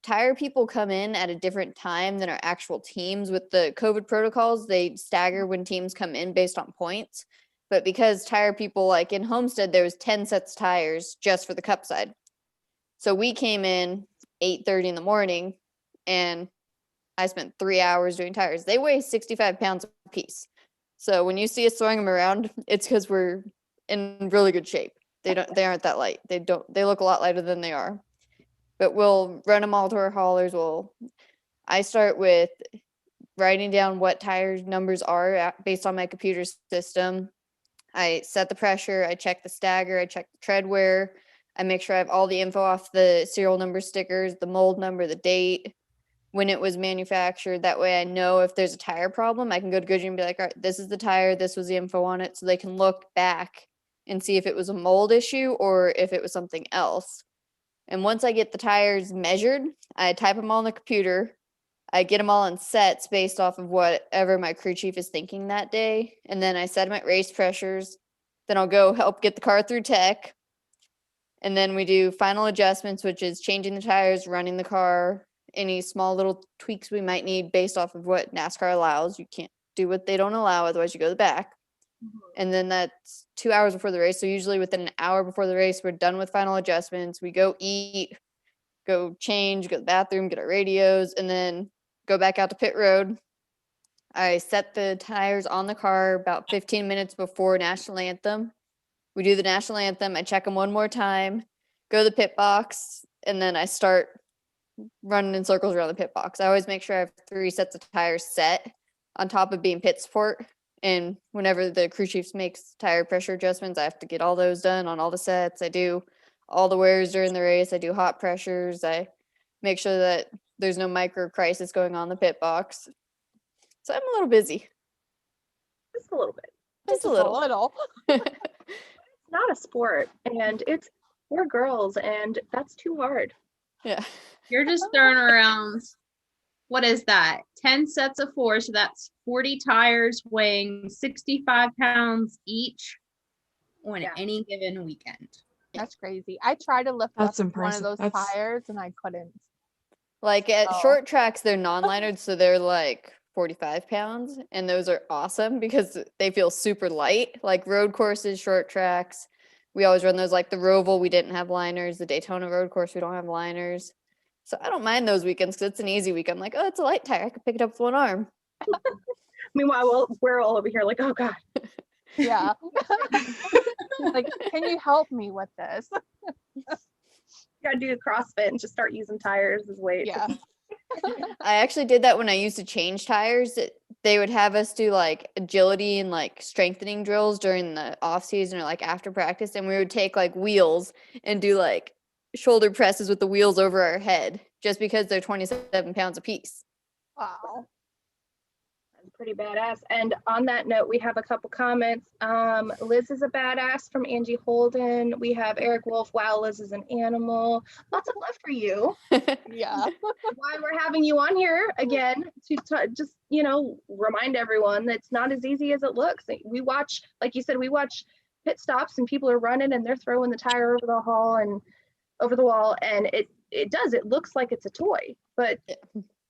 tire people come in at a different time than our actual teams. With the COVID protocols, they stagger when teams come in based on points. But because tire people, like in Homestead, there was 10 sets of tires just for the cup side. So we came in 8:30 in the morning and I spent 3 hours doing tires. They weigh 65 pounds a piece. So when you see us throwing them around, it's because we're in really good shape. They aren't that light. They look a lot lighter than they are. But we'll run them all to our haulers. I start with writing down what tire numbers are based on my computer system. I set the pressure, I check the stagger, I check the tread wear. I make sure I have all the info off the serial number stickers, the mold number, the date, when it was manufactured. That way I know if there's a tire problem, I can go to Goodyear and be like, all right, this is the tire, this was the info on it. So they can look back and see if it was a mold issue or if it was something else. And once I get the tires measured, I type them all on the computer. I get them all in sets based off of whatever my crew chief is thinking that day. And then I set them at race pressures. Then I'll go help get the car through tech. And then we do final adjustments, which is changing the tires, running the car, any small little tweaks we might need based off of what NASCAR allows. You can't do what they don't allow, otherwise you go to the back. And then that's 2 hours before the race. So usually within an hour before the race, we're done with final adjustments. We go eat, go change, go to the bathroom, get our radios, and then go back out to pit road. I set the tires on the car about 15 minutes before national anthem. We do the national anthem. I check them one more time, go to the pit box, and then I start running in circles around the pit box. I always make sure I have 3 sets of tires set on top of being pit support. And whenever the crew chief makes tire pressure adjustments, I have to get all those done on all the sets. I do all the wears during the race. I do hot pressures. I make sure that there's no micro crisis going on in the pit box. So I'm a little busy. Just a little bit. Just a little. It's not a sport, and we're girls, and that's too hard. Yeah. You're just throwing around, what is that? 10 sets of 4. So that's 40 tires weighing 65 pounds each on Yeah. any given weekend. That's crazy. I tried to lift That's up one impressive. of those That's- tires and I couldn't. Like at Oh. short tracks, they're non-linered, so they're like 45 pounds, and those are awesome because they feel super light. Like road courses, short tracks, we always run those. Like the Roval, we didn't have liners. The Daytona road course, we don't have liners. So I don't mind those weekends because it's an easy week. I'm like, oh, it's a light tire. I could pick it up with one arm. Meanwhile, we're all over here like, oh God. Yeah. Like, can you help me with this? Gotta do CrossFit and just start using tires as weights. Yeah. I actually did that when I used to change tires. They would have us do like agility and like strengthening drills during the off season or like after practice, and we would take like wheels and do like shoulder presses with the wheels over our head just because they're 27 pounds apiece. Wow. That's pretty badass. And on that note, we have a couple comments. Liz is a badass from Angie Holden. We have Eric Wolf. Wow, Liz is an animal. Lots of love for you. Yeah. Why we're having you on here again to just, remind everyone that it's not as easy as it looks. We watch, like you said, we watch pit stops and people are running and they're throwing the tire over the hall and over the wall, and it looks like it's a toy, but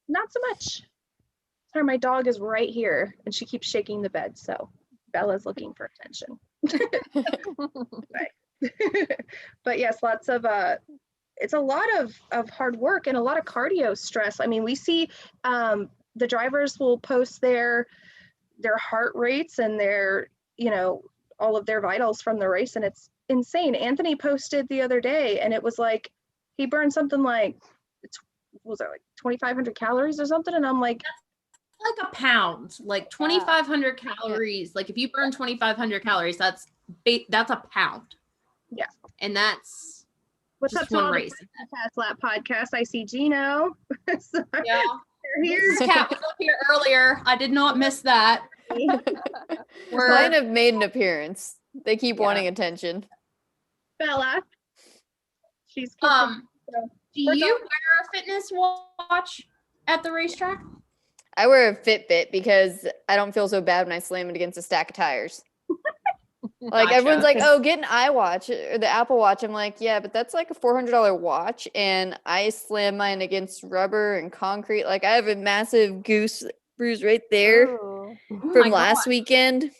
not so much. Sorry, my dog is right here and she keeps shaking the bed, so Bella's looking for attention. But yes, lots of it's a lot of hard work and a lot of cardio stress. I mean, we see the drivers will post their heart rates and their all of their vitals from the race, and it's insane. Anthony posted the other day and it was like he burned something like, was it like 2,500 calories or something, and I'm like a pound, like 2,500 calories. Like if you burn 2,500 calories, that's a pound. Yeah. And that's what's just up to one all the race. Fast Lap podcast. I see Gino. So Yeah. they're here. This cat was up here earlier. I did not miss that. Mine have made an appearance. They keep Yeah. wanting attention. Bella. She's Do We're you done. wear a fitness watch at the racetrack? I wear a Fitbit because I don't feel so bad when I slam it against a stack of tires. Like everyone's Gotcha. like, oh, get an iWatch or the Apple Watch. I'm like, yeah, but that's like a $400 watch, and I slam mine against rubber and concrete. Like I have a massive goose bruise right there Ooh. from my last God. weekend.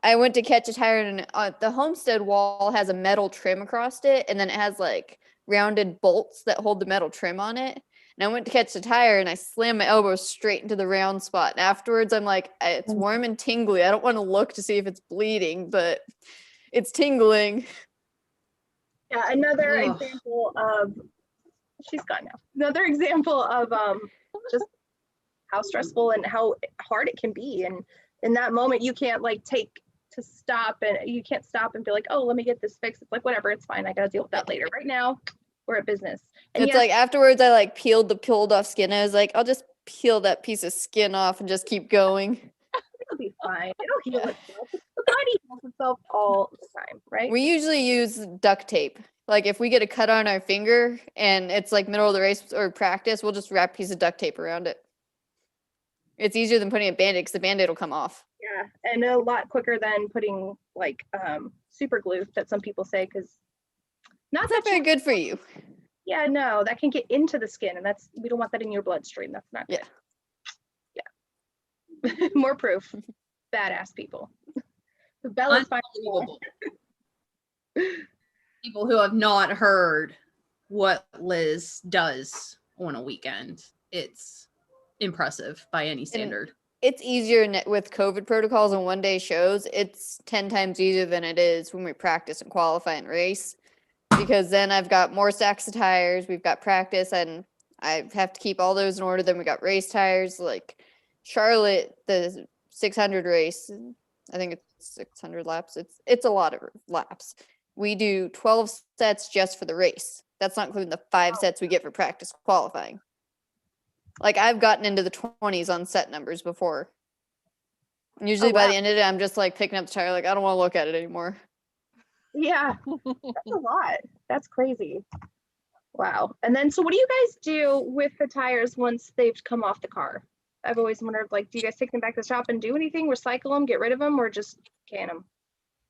I went to catch a tire, and the Homestead wall has a metal trim across it, and then it has like rounded bolts that hold the metal trim on it. And I went to catch the tire and I slammed my elbow straight into the round spot. And afterwards, I'm like, it's warm and tingly. I don't want to look to see if it's bleeding, but it's tingling. Yeah, another Ugh. example of, she's gone now. Another example of just how stressful and how hard it can be. And in that moment, you can't stop and you can't stop and be like, oh, let me get this fixed. It's like, whatever, it's fine. I got to deal with that later. Right now, we're at business. And It's yes, like afterwards, I like peeled the pulled off skin. I was like, I'll just peel that piece of skin off and just keep going. it'll be fine. It'll heal itself. The body heals itself all the time, right? We usually use duct tape. Like if we get a cut on our finger and it's like middle of the race or practice, we'll just wrap a piece of duct tape around it. It's easier than putting a Band-Aid because the Band-Aid will come off. Yeah, and a lot quicker than putting like super glue that some people say, because not It's not that very good for you. yeah, no, that can get into the skin, and we don't want that in your bloodstream. That's not good. Yeah. More proof. Badass people. Bella's fine. Unbelievable. People who have not heard what Liz does on a weekend. It's impressive by any standard. It's easier with COVID protocols and one day shows. It's 10 times easier than it is when we practice and qualify and race, because then I've got more stacks of tires. We've got practice and I have to keep all those in order. Then we got race tires. Like Charlotte, the 600 race, I think it's 600 laps. It's a lot of laps. We do 12 sets just for the race. That's not including the 5 sets we get for practice qualifying. Like I've gotten into the 20s on set numbers before. And usually by the end of it, I'm just like picking up the tire, like I don't want to look at it anymore. Yeah, that's a lot. That's crazy. Wow. And then, so what do you guys do with the tires once they've come off the car? I've always wondered, like, do you guys take them back to the shop and do anything, recycle them, get rid of them, or just can them?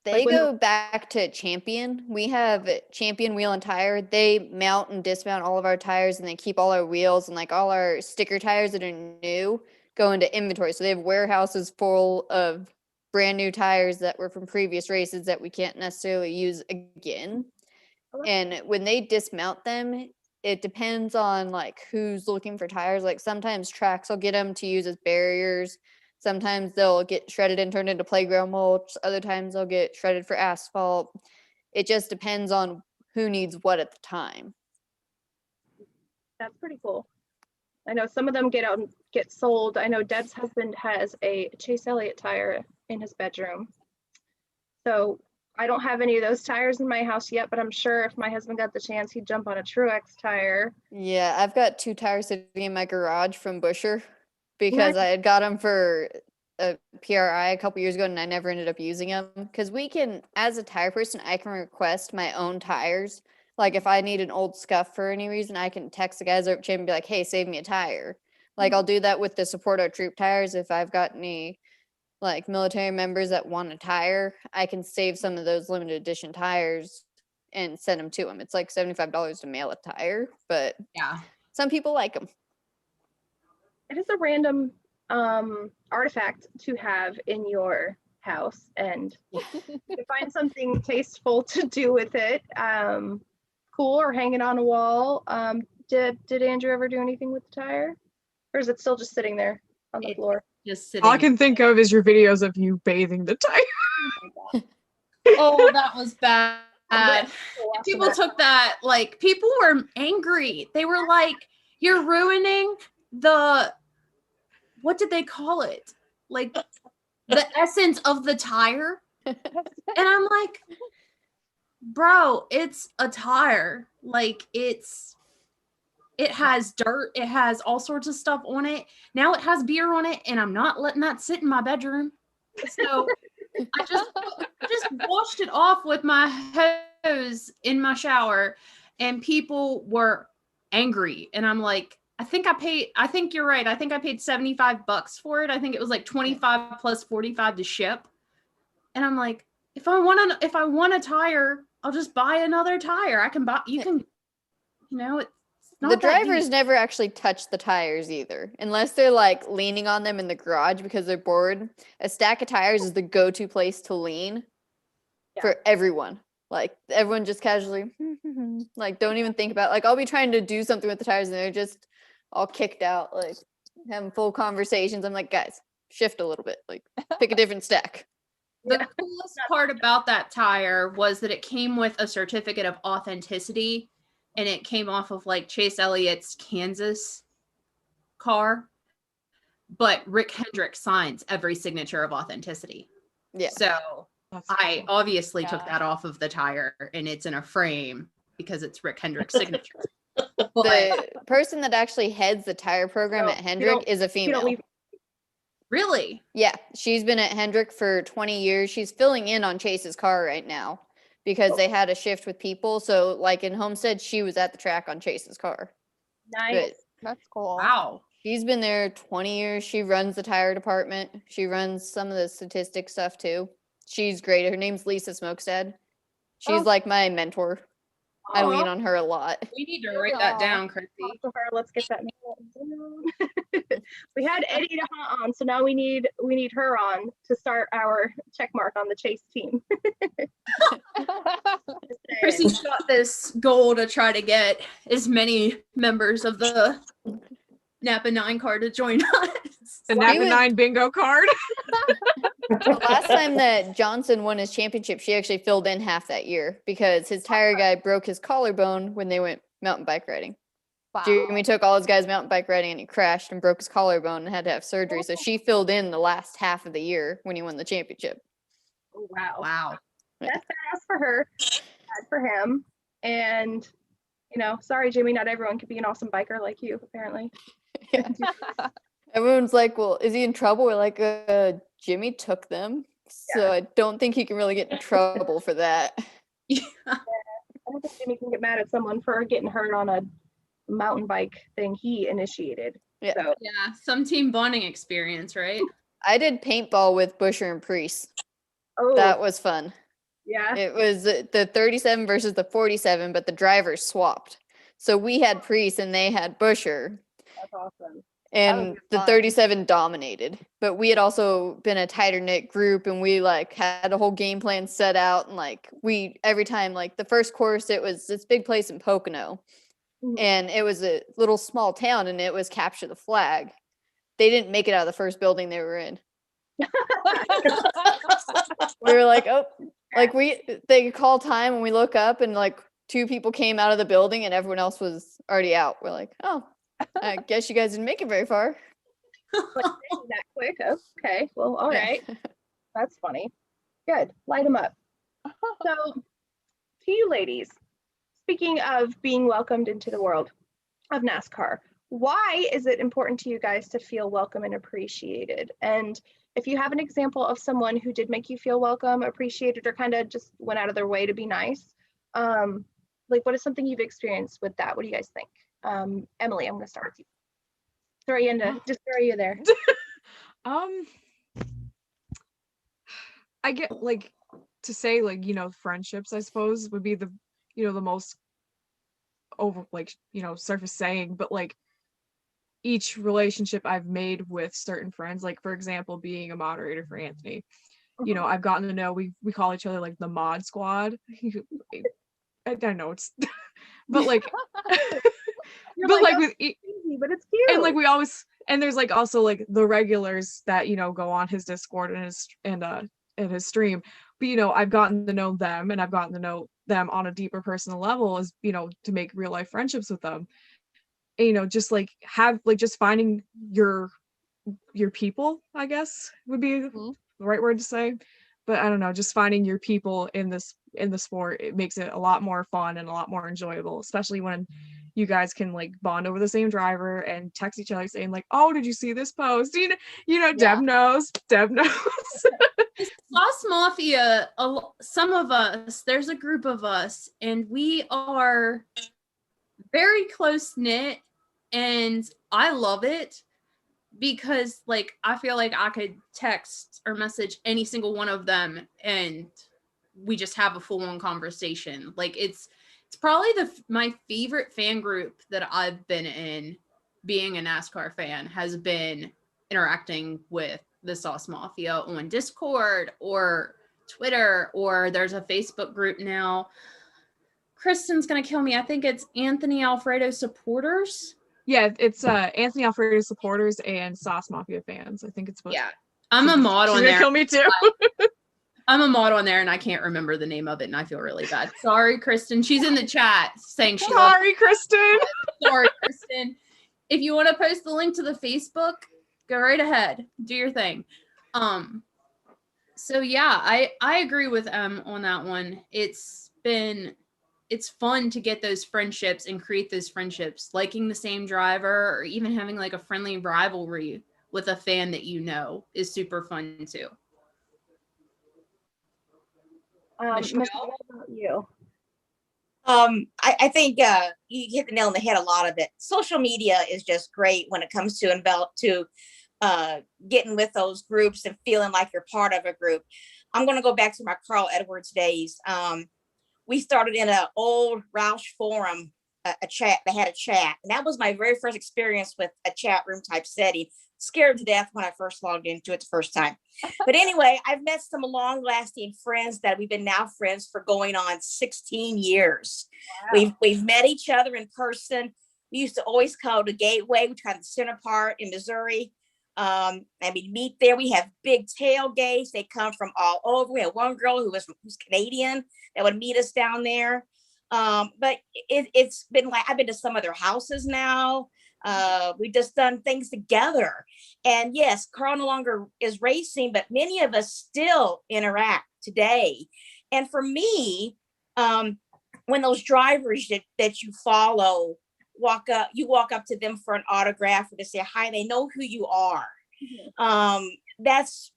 They Like when- go back to Champion. We have Champion Wheel and Tire. They mount and dismount all of our tires and they keep all our wheels and like all our sticker tires that are new go into inventory. So they have warehouses full of brand new tires that were from previous races that we can't necessarily use again. And when they dismount them, it depends on like who's looking for tires. Like sometimes tracks will get them to use as barriers. Sometimes they'll get shredded and turned into playground mulch. Other times they'll get shredded for asphalt. It just depends on who needs what at the time. That's pretty cool. I know some of them get out and get sold. I know Deb's husband has a Chase Elliott tire in his bedroom. So I don't have any of those tires in my house yet, but I'm sure if my husband got the chance, he'd jump on a Truex tire. Yeah, I've got 2 tires sitting in my garage from Busher because I had got them for a PRI a couple years ago and I never ended up using them. Because we can, as a tire person, I can request my own tires. Like if I need an old scuff for any reason, I can text the guys over at Champion and be like, hey, save me a tire. Like I'll do that with the Support Our Troop tires. If I've got any like military members that want a tire, I can save some of those limited edition tires and send them to them. It's like $75 to mail a tire, but Yeah. some people like them. It is a random artifact to have in your house, and to find something tasteful to do with it, cool, or hang it on a wall. Did Andrew ever do anything with the tire, or is it still just sitting there on the floor? Just sitting. All I can think of is your videos of you bathing the tire. Oh, that was bad. Watching People that. took that, like, people were angry. They were like, you're ruining the, what did they call it? Like, the essence of the tire. And I'm like, bro, it's a tire. Like, it has dirt. It has all sorts of stuff on it. Now it has beer on it, and I'm not letting that sit in my bedroom. So I just washed it off with my hose in my shower, and people were angry. And I'm like, I think you're right. I think I paid $75 for it. I think it was like 25 plus 45 to ship. And I'm like, if I want a tire, I'll just buy another tire. It's not The that drivers deep. never actually touch the tires either, unless they're like leaning on them in the garage because they're bored. A stack of tires is the go-to place to lean for everyone. Like everyone just casually, like don't even think about. Like I'll be trying to do something with the tires and they're just all kicked out, like having full conversations. I'm like, guys, shift a little bit, like pick a different stack. The coolest part about that tire was that it came with a certificate of authenticity, and it came off of like Chase Elliott's Kansas car. But Rick Hendrick signs every signature of authenticity. Yeah. So That's I cool. obviously took Yeah. that off of the tire, and it's in a frame because it's Rick Hendrick's signature. But The person that actually heads the tire program No, at you Hendrick don't- is a You female. don't leave. really, Yeah, she's been at Hendrick for 20 years. She's filling in on Chase's car right now because they had a shift with people. So, like in Homestead, she was at the track on Chase's car. Nice. But That's cool. wow. she's been there 20 years. She runs the tire department. She runs some of the statistics stuff too. She's great. Her name's Lisa Smokestead. She's Oh. like my mentor. I lean on her a lot. We need to write that down, Chrissy. Talk to her. Let's get that down. We had Eddie to hunt on, so now we need her on to start our check mark on the Chase team. Chrissy's got this goal to try to get as many members of the Napa 9 card to join us. The Napa was- 9 bingo card. The last time that Johnson won his championship, she actually filled in half that year because his tire guy broke his collarbone when they went mountain bike riding. Wow. Jeremy took all his guys mountain bike riding and he crashed and broke his collarbone and had to have surgery. So she filled in the last half of the year when he won the championship. Oh, wow. Wow. That's badass for her, bad for him. And, sorry, Jimmy, not everyone could be an awesome biker like you, apparently. Yeah. Everyone's like, well, is he in trouble? We're like, Jimmy took them. So I don't think he can really get in trouble for that. I don't think Jimmy can get mad at someone for getting hurt on a mountain bike thing he initiated. Yeah. So, Yeah, some team bonding experience, right? I did paintball with Busher and Priest. oh, That was fun. yeah. It was the 37 versus the 47, but the drivers swapped. So we had Priest and they had Busher. That's awesome. And be the fun. 37 dominated. But we had also been a tighter knit group and we like had a whole game plan set out. And like we every time, like the first course, it was this big place in Pocono. Mhm. And it was a little small town and it was capture the flag. They didn't make it out of the first building they were in. We were like, oh, like they call time and we look up and like 2 people came out of the building and everyone else was already out. We're like, oh, I guess you guys didn't make it very far. Like, dang, that quick. Okay. Well, all right. That's funny. Good. Light them up. So, to you ladies, speaking of being welcomed into the world of NASCAR, why is it important to you guys to feel welcome and appreciated? And if you have an example of someone who did make you feel welcome, appreciated, or kind of just went out of their way to be nice, like what is something you've experienced with that? What do you guys think? Emily, I'm going to start with you. Throw you there. I get like to say like, friendships, I suppose, would be the, the most over like, surface saying, but like each relationship I've made with certain friends, like for example, being a moderator for Anthony, I've gotten to know, we call each other like the mod squad. I don't know, it's but like but like with Easy, but it's cute. and like we always, and there's like also like the regulars that go on his Discord and his stream, but I've gotten to know them and I've gotten to know them on a deeper personal level as to make real life friendships with them, and, just like have like just finding your people, I guess would be the right word to say. But I don't know, just finding your people in the sport, it makes it a lot more fun and a lot more enjoyable, especially when you guys can like bond over the same driver and text each other saying like, oh, did you see this post? Deb knows. Sauce Mafia, some of us, there's a group of us, and we are very close knit, and I love it because like I feel like I could text or message any single one of them and we just have a full-on conversation. Like it's probably my favorite fan group that I've been in, being a NASCAR fan, has been interacting with the Sauce Mafia on Discord or Twitter, or there's a Facebook group now. Kristen's gonna kill me. I think it's Anthony Alfredo supporters. Yeah, it's Anthony Alfredo supporters and Sauce Mafia fans. I think it's both. Yeah, I'm a mod on She's gonna there. kill me too. I'm a mod on there and I can't remember the name of it and I feel really bad. Sorry, Kristen. She's in the chat saying she loves Sorry, Kristen. Sorry, Kristen. If you want to post the link to the Facebook, go right ahead. Do your thing. So yeah, I agree with on that one. It's fun to get those friendships and create those friendships, liking the same driver or even having like a friendly rivalry with a fan that is super fun too. Michelle, what about you? I think you hit the nail on the head, a lot of it. Social media is just great when it comes to getting with those groups and feeling like you're part of a group. I'm going to go back to my Carl Edwards days. We started in an old Roush forum, a chat. They had a chat, and that was my very first experience with a chat room type setting. Scared to death when I first logged into it the first time. But anyway, I've met some long lasting friends that we've been now friends for going on 16 years. Wow. We've met each other in person. We used to always go to Gateway, which kind of the center part in Missouri. And we meet there. We have big tailgates. They come from all over. We had one girl who's Canadian that would meet us down there. But it's been like, I've been to some of their houses now. We've just done things together. And yes, Carl no longer is racing, but many of us still interact today. And for me, when those drivers that you follow you walk up to them for an autograph or to say hi, they know who you are. That's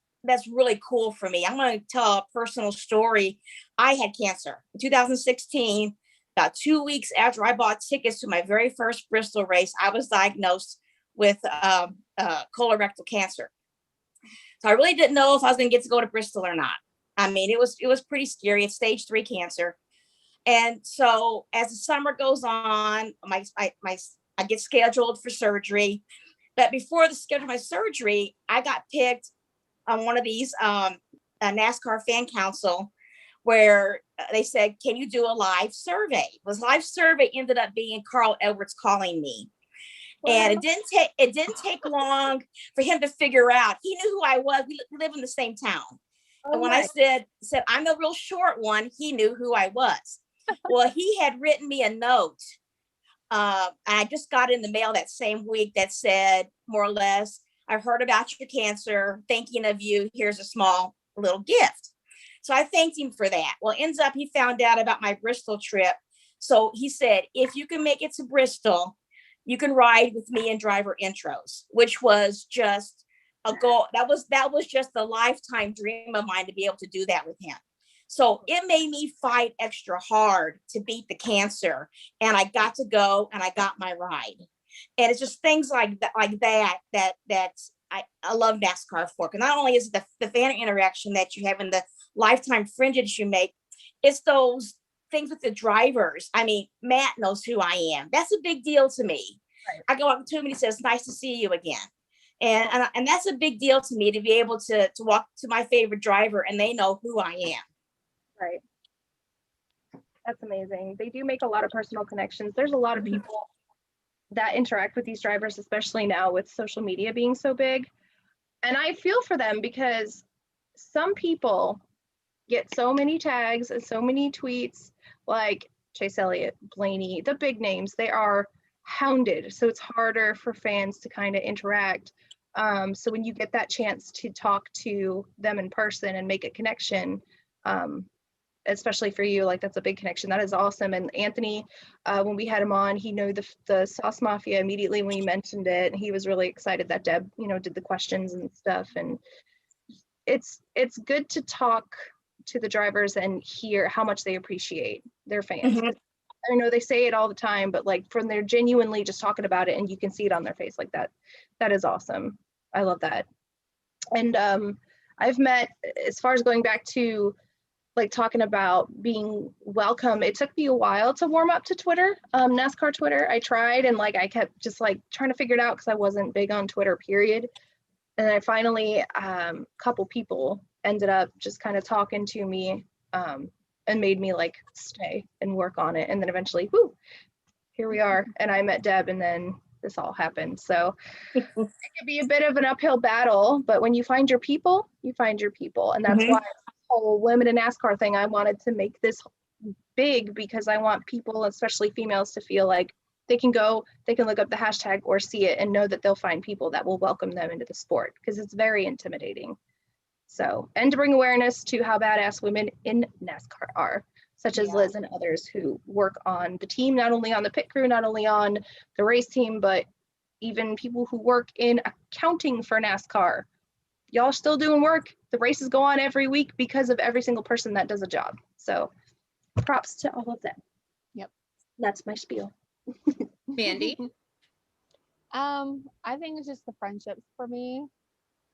really cool for me. I'm going to tell a personal story. I had cancer in 2016. About 2 weeks after I bought tickets to my very first Bristol race, I was diagnosed with colorectal cancer. So I really didn't know if I was going to get to go to Bristol or not. I mean, it was pretty scary. It's stage 3 cancer. And so as the summer goes on, I get scheduled for surgery. But before the schedule of my surgery, I got picked on one of these NASCAR fan council where they said, can you do a live survey? This live survey ended up being Carl Edwards calling me. Wow. And it didn't take long for him to figure out. He knew who I was. We live in the same town. And when I said I'm the real short one, he knew who I was. Well, he had written me a note. I just got in the mail that same week that said, more or less, I've heard about your cancer, thinking of you. Here's a small little gift. So I thanked him for that. Well, ends up he found out about my Bristol trip. So he said, if you can make it to Bristol, you can ride with me in driver intros, which was just a goal. That was just a lifetime dream of mine to be able to do that with him. So it made me fight extra hard to beat the cancer. And I got to go and I got my ride. And it's just things like that I love NASCAR for. Because not only is it the fan interaction that you have and the lifetime friendships you make, it's those things with the drivers. I mean, Matt knows who I am. That's a big deal to me. Right. I go up to him and he says, nice to see you again. And that's a big deal to me, to be able to walk to my favorite driver and they know who I am. Right. That's amazing. They do make a lot of personal connections. There's a lot of people that interact with these drivers, especially now with social media being so big. And I feel for them because some people get so many tags and so many tweets, like Chase Elliott, Blaney, the big names, they are hounded. So it's harder for fans to kind of interact. So when you get that chance to talk to them in person and make a connection, especially for you, like that's a big connection. That is awesome. And Anthony, when we had him on, he knew the Sauce Mafia immediately when he mentioned it, and he was really excited that Deb, did the questions and stuff. And it's good to talk to the drivers and hear how much they appreciate their fans. Mm-hmm. I know they say it all the time, but like from they're genuinely just talking about it and you can see it on their face like that. That is awesome. I love that. And I've met, as far as going back to like talking about being welcome, it took me a while to warm up to Twitter, NASCAR Twitter. I tried and like I kept just like trying to figure it out because I wasn't big on Twitter, period. And I finally, a couple people ended up just kind of talking to me and made me like stay and work on it. And then eventually, whoo, here we are. And I met Deb and then this all happened. So it could be a bit of an uphill battle, but when you find your people, you find your people. And that's why whole Women in NASCAR thing, I wanted to make this big because I want people, especially females, to feel like they can go, they can look up the hashtag or see it and know that they'll find people that will welcome them into the sport because it's very intimidating. So, and to bring awareness to how badass women in NASCAR are, such as Liz and others who work on the team, not only on the pit crew, not only on the race team, but even people who work in accounting for NASCAR. Y'all still doing work. The races go on every week because of every single person that does a job. So props to all of them. Yep. That's my spiel. Mandy? I think it's just the friendships for me.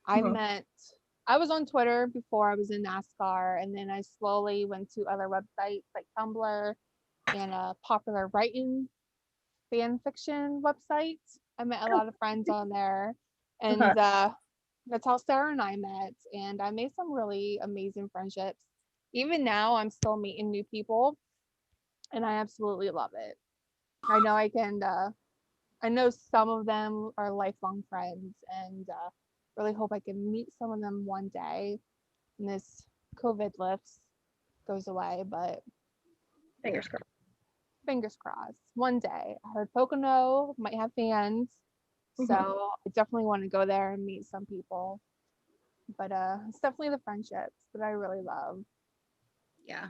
I was on Twitter before I was in NASCAR, and then I slowly went to other websites like Tumblr and Popular Writing. fan fiction website. I met a lot of friends on there, and Uh-huh. that's how Sarah and I met. And I made some really amazing friendships. Even now, I'm still meeting new people, and I absolutely love it. I know I can. I know some of them are lifelong friends, and really hope I can meet some of them one day. And this COVID lifts, goes away, but Fingers crossed. fingers crossed. One day. I heard Pocono might have fans, so I definitely want to go there and meet some people. But it's definitely the friendships that I really love. Yeah.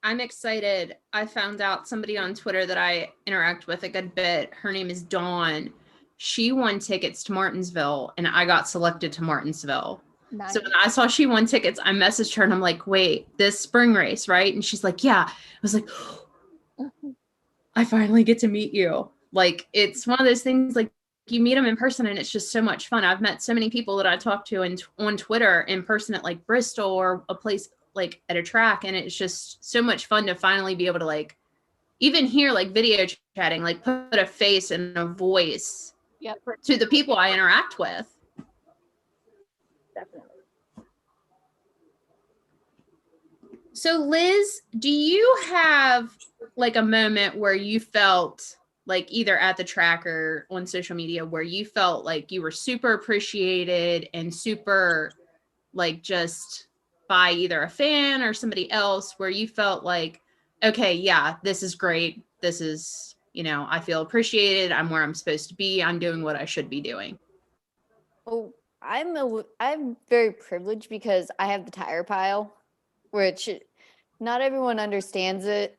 I'm excited. I found out somebody on Twitter that I interact with a good bit. Her name is Dawn. She won tickets to Martinsville and I got selected to Martinsville. Nice. So when I saw she won tickets, I messaged her and I'm like, wait, this spring race, right? And she's like, yeah. I was like, I finally get to meet you. Like, it's one of those things, like, you meet them in person and it's just so much fun. I've met so many people that I talk to on Twitter in person at like Bristol or a place like at a track. And it's just so much fun to finally be able to like, even hear like video chatting, like put a face and a voice Yep. to the people I interact with. Definitely. So Liz, do you have like a moment where you felt like either at the track or on social media where you felt like you were super appreciated and super like just by either a fan or somebody else where you felt like, okay, yeah, this is great. This is, you know, I feel appreciated. I'm where I'm supposed to be. I'm doing what I should be doing. Oh, I'm very privileged because I have the tire pile, which not everyone understands it.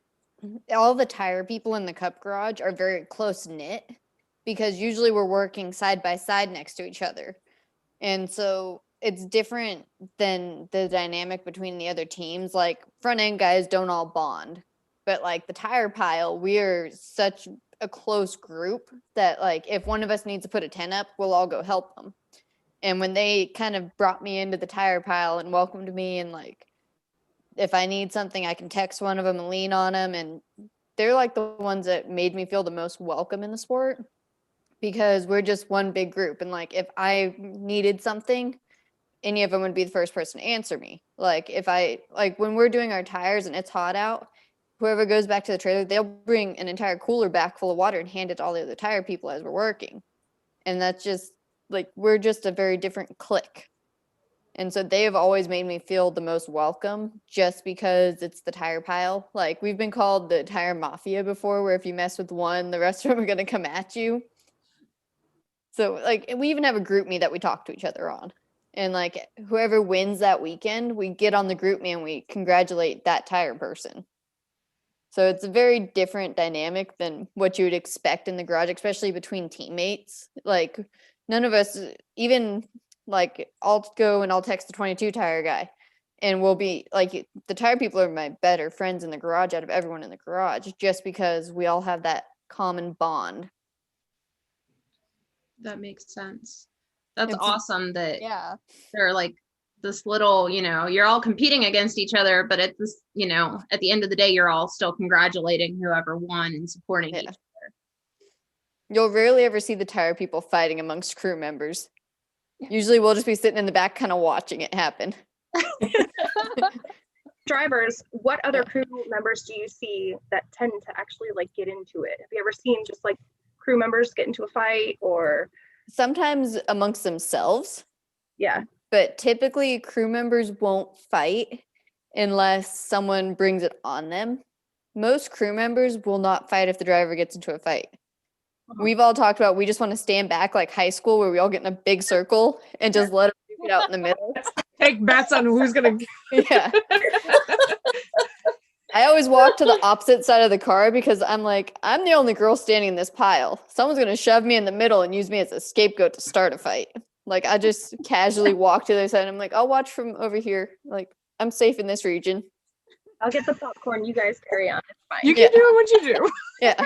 All the tire people in the Cup garage are very close knit because usually we're working side by side next to each other. And so it's different than the dynamic between the other teams. Like front end guys don't all bond, but like the tire pile, we are such a close group that like if one of us needs to put a tent up, we'll all go help them. And when they kind of brought me into the tire pile and welcomed me and like if I need something, I can text one of them and lean on them. And they're like the ones that made me feel the most welcome in the sport because we're just one big group. And like, if I needed something, any of them would be the first person to answer me. Like, if I, like, when we're doing our tires and it's hot out, whoever goes back to the trailer, they'll bring an entire cooler back full of water and hand it to all the other tire people as we're working. And that's just like, we're just a very different clique. And so they have always made me feel the most welcome just because it's the tire pile. Like we've been called the tire mafia before, where if you mess with one, the rest of them are going to come at you. So like we even have a group me that we talk to each other on. And like whoever wins that weekend, we get on the group me and we congratulate that tire person. So it's a very different dynamic than what you would expect in the garage, especially between teammates. Like none of us, even like I'll go and I'll text the 22 tire guy and we'll be like, the tire people are my better friends in the garage out of everyone in the garage, just because we all have that common bond. That makes sense. That's It's- awesome that Yeah. they're like this little, you know, you're all competing against each other, but at this, you know, at the end of the day, you're all still congratulating whoever won and supporting each Yeah. other. You'll rarely ever see the tire people fighting amongst crew members. Usually we'll just be sitting in the back kind of watching it happen. Drivers, what other Yeah. crew members do you see that tend to actually like get into it? Have you ever seen just like crew members get into a fight or Sometimes amongst themselves, yeah? but typically crew members won't fight unless someone brings it on them. Most crew members will not fight if the driver gets into a fight. We've all talked about we just want to stand back like high school where we all get in a big circle and just let them duke it out in the middle. Take bets on who's gonna. Yeah. I always walk to the opposite side of the car because I'm like, I'm the only girl standing in this pile. Someone's going to shove me in the middle and use me as a scapegoat to start a fight. Like, I just casually walk to the other side. And I'm like, I'll watch from over here. Like, I'm safe in this region. I'll get the popcorn. You guys carry on. It's fine. You can do what you do. Yeah.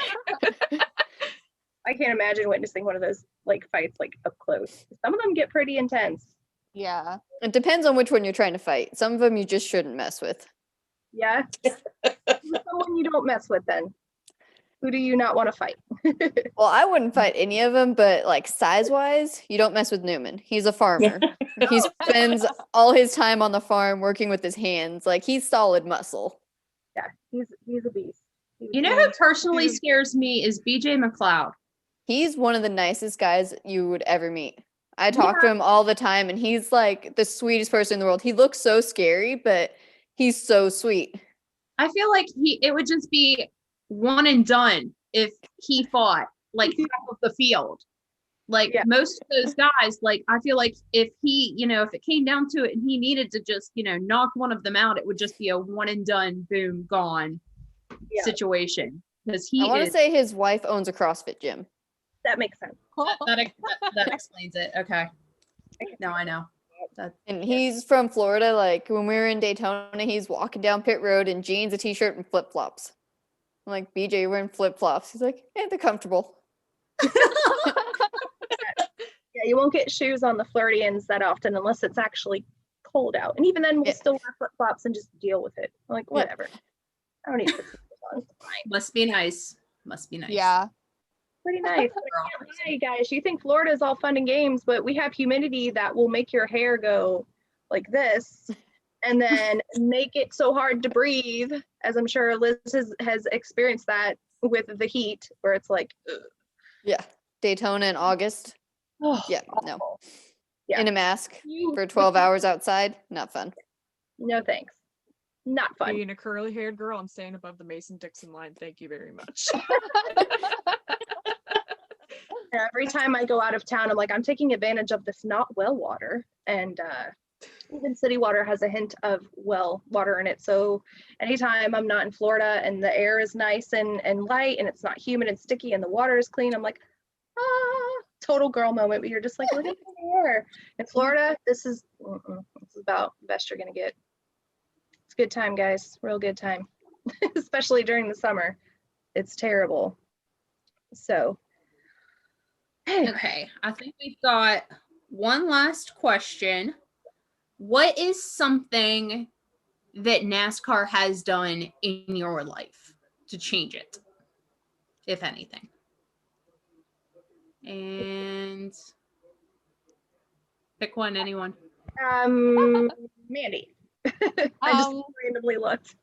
I can't imagine witnessing one of those like fights like up close. Some of them get pretty intense. Yeah. It depends on which one you're trying to fight. Some of them you just shouldn't mess with. Yeah. Who's someone you don't mess with then. Who do you not want to fight? Well, I wouldn't fight any of them, but like size wise, you don't mess with Newman. He's a farmer. He spends all his time on the farm working with his hands. Like he's solid muscle. Yeah, he's a beast. You know who personally scares me is BJ McLeod. He's one of the nicest guys you would ever meet. I talk to him all the time and he's like the sweetest person in the world. He looks so scary, but he's so sweet. I feel like it would just be one and done if he fought like half of the field. Like most of those guys, like I feel like if he, if it came down to it and he needed to just, knock one of them out, it would just be a one and done, boom, gone situation. Because I want to say his wife owns a CrossFit gym. That makes sense. That explains it. Okay. Now I know. And he's from Florida. Like when we were in Daytona, he's walking down pit road in jeans, a t-shirt, and flip-flops. I'm like, BJ, you're wearing flip-flops. He's like, they're comfortable. Yeah, you won't get shoes on the Floridians that often unless it's actually cold out. And even then, we'll still wear flip-flops and just deal with it. I'm like, whatever. I don't need to put sneakers on. It's fine. Must be nice. Must be nice. Yeah. Pretty nice. Hey guys, you think Florida is all fun and games, but we have humidity that will make your hair go like this and then make it so hard to breathe, as I'm sure Liz has experienced that with the heat, where it's like, ugh. Yeah. Daytona in August. Yeah, no. Yeah. In a mask for 12 hours outside, not fun. No thanks. Not fun. Being a curly haired girl and staying above the Mason-Dixon line, thank you very much. Every time I go out of town, I'm like, I'm taking advantage of this not well water. And even city water has a hint of well water in it. So anytime I'm not in Florida and the air is nice and light and it's not humid and sticky and the water is clean, I'm like, total girl moment. But you're just like, look at the air. In Florida, this is about the best you're going to get. It's a good time, guys. Real good time. Especially during the summer. It's terrible. So. Okay, I think we've got one last question. What is something that NASCAR has done in your life to change it, if anything? And pick one, anyone. Mandy. I just randomly looked.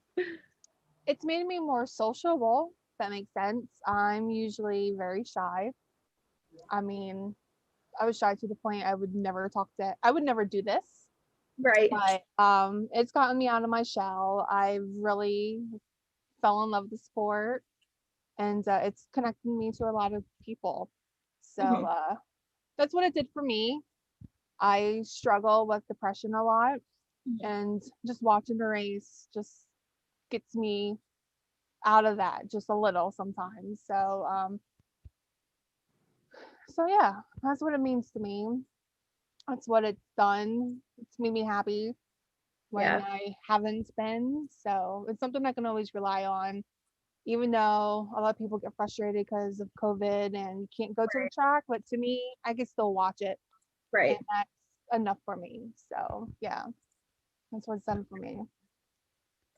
It's made me more sociable, if that makes sense. I'm usually very shy. I mean, I was shy to the point I would never do this. Right. But it's gotten me out of my shell. I really fell in love with the sport, and it's connected me to a lot of people. So that's what it did for me. I struggle with depression a lot, and just watching the race just gets me out of that just a little sometimes. So yeah, that's what it means to me. That's what it's done. It's made me happy when I haven't been. So it's something I can always rely on, even though a lot of people get frustrated because of COVID and you can't go to the track. But to me, I can still watch it. Right. And that's enough for me. So yeah, that's what's done for me.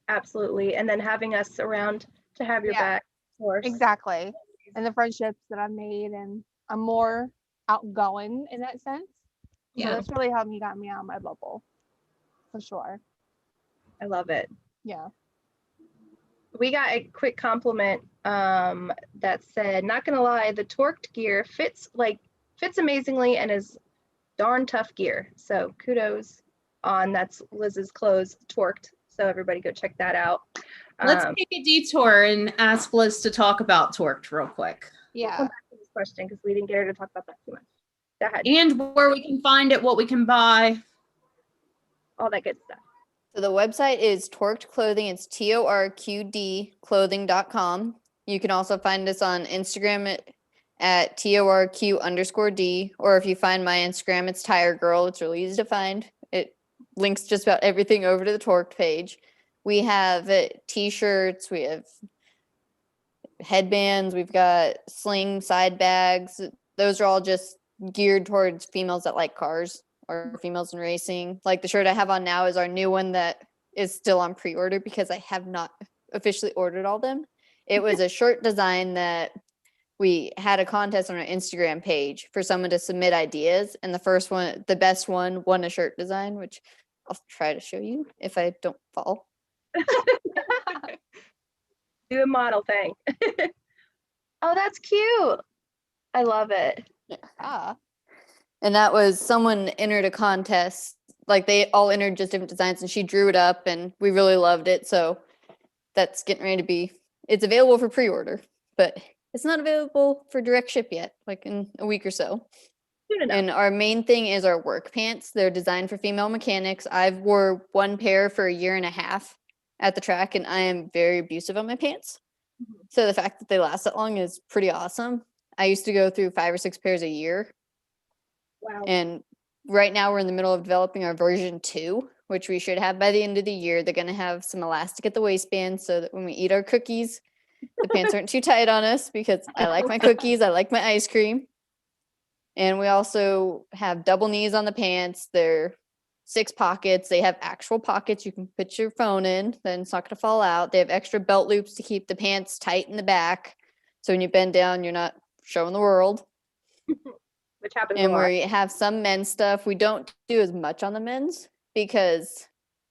Absolutely. And then having us around to have your back, of course. Exactly. And the friendships that I've made, and I'm more outgoing in that sense. Yeah. So that's really helped me, got me out of my bubble. For sure. I love it. Yeah. We got a quick compliment that said, not gonna lie, the Torqued gear fits amazingly and is darn tough gear. So kudos on that's Liz's clothes, Torqued. So everybody go check that out. Let's take a detour and ask Liz to talk about Torqued real quick. We'll come back to this question because we didn't get her to talk about that too much. Go ahead. And where we can find it, what we can buy. All that good stuff. So the website is Torqued Clothing. It's TORQD clothing.com. You can also find us on Instagram at TORQ_D, or if you find my Instagram, it's Tire Girl. It's really easy to find. It links just about everything over to the Torqued page. We have t-shirts, we have headbands, we've got sling side bags. Those are all just geared towards females that like cars or females in racing. Like the shirt I have on now is our new one that is still on pre-order because I have not officially ordered all them. It was a shirt design that we had a contest on our Instagram page for someone to submit ideas. And the first one, the best one, won a shirt design, which I'll try to show you if I don't fall. Do a model thing. Oh, that's cute. I love it. Ah. And that was someone entered a contest. Like they all entered just different designs and she drew it up and we really loved it. So that's getting ready to be, it's available for pre-order, but it's not available for direct ship yet, like in a week or so. Soon enough. And our main thing is our work pants. They're designed for female mechanics. I've wore one pair for a year and a half at the track and I am very abusive on my pants. So the fact that they last that long is pretty awesome. I used to go through 5 or 6 pairs a year. Wow. And right now we're in the middle of developing our version 2, which we should have by the end of the year. They're going to have some elastic at the waistband so that when we eat our cookies, the pants aren't too tight on us because I like my cookies. I like my ice cream. And we also have double knees on the pants. They're 6 pockets. They have actual pockets you can put your phone in, then it's not going to fall out. They have extra belt loops to keep the pants tight in the back. So when you bend down, you're not showing the world. Which happens a And lot. we have some men's stuff. We don't do as much on the men's because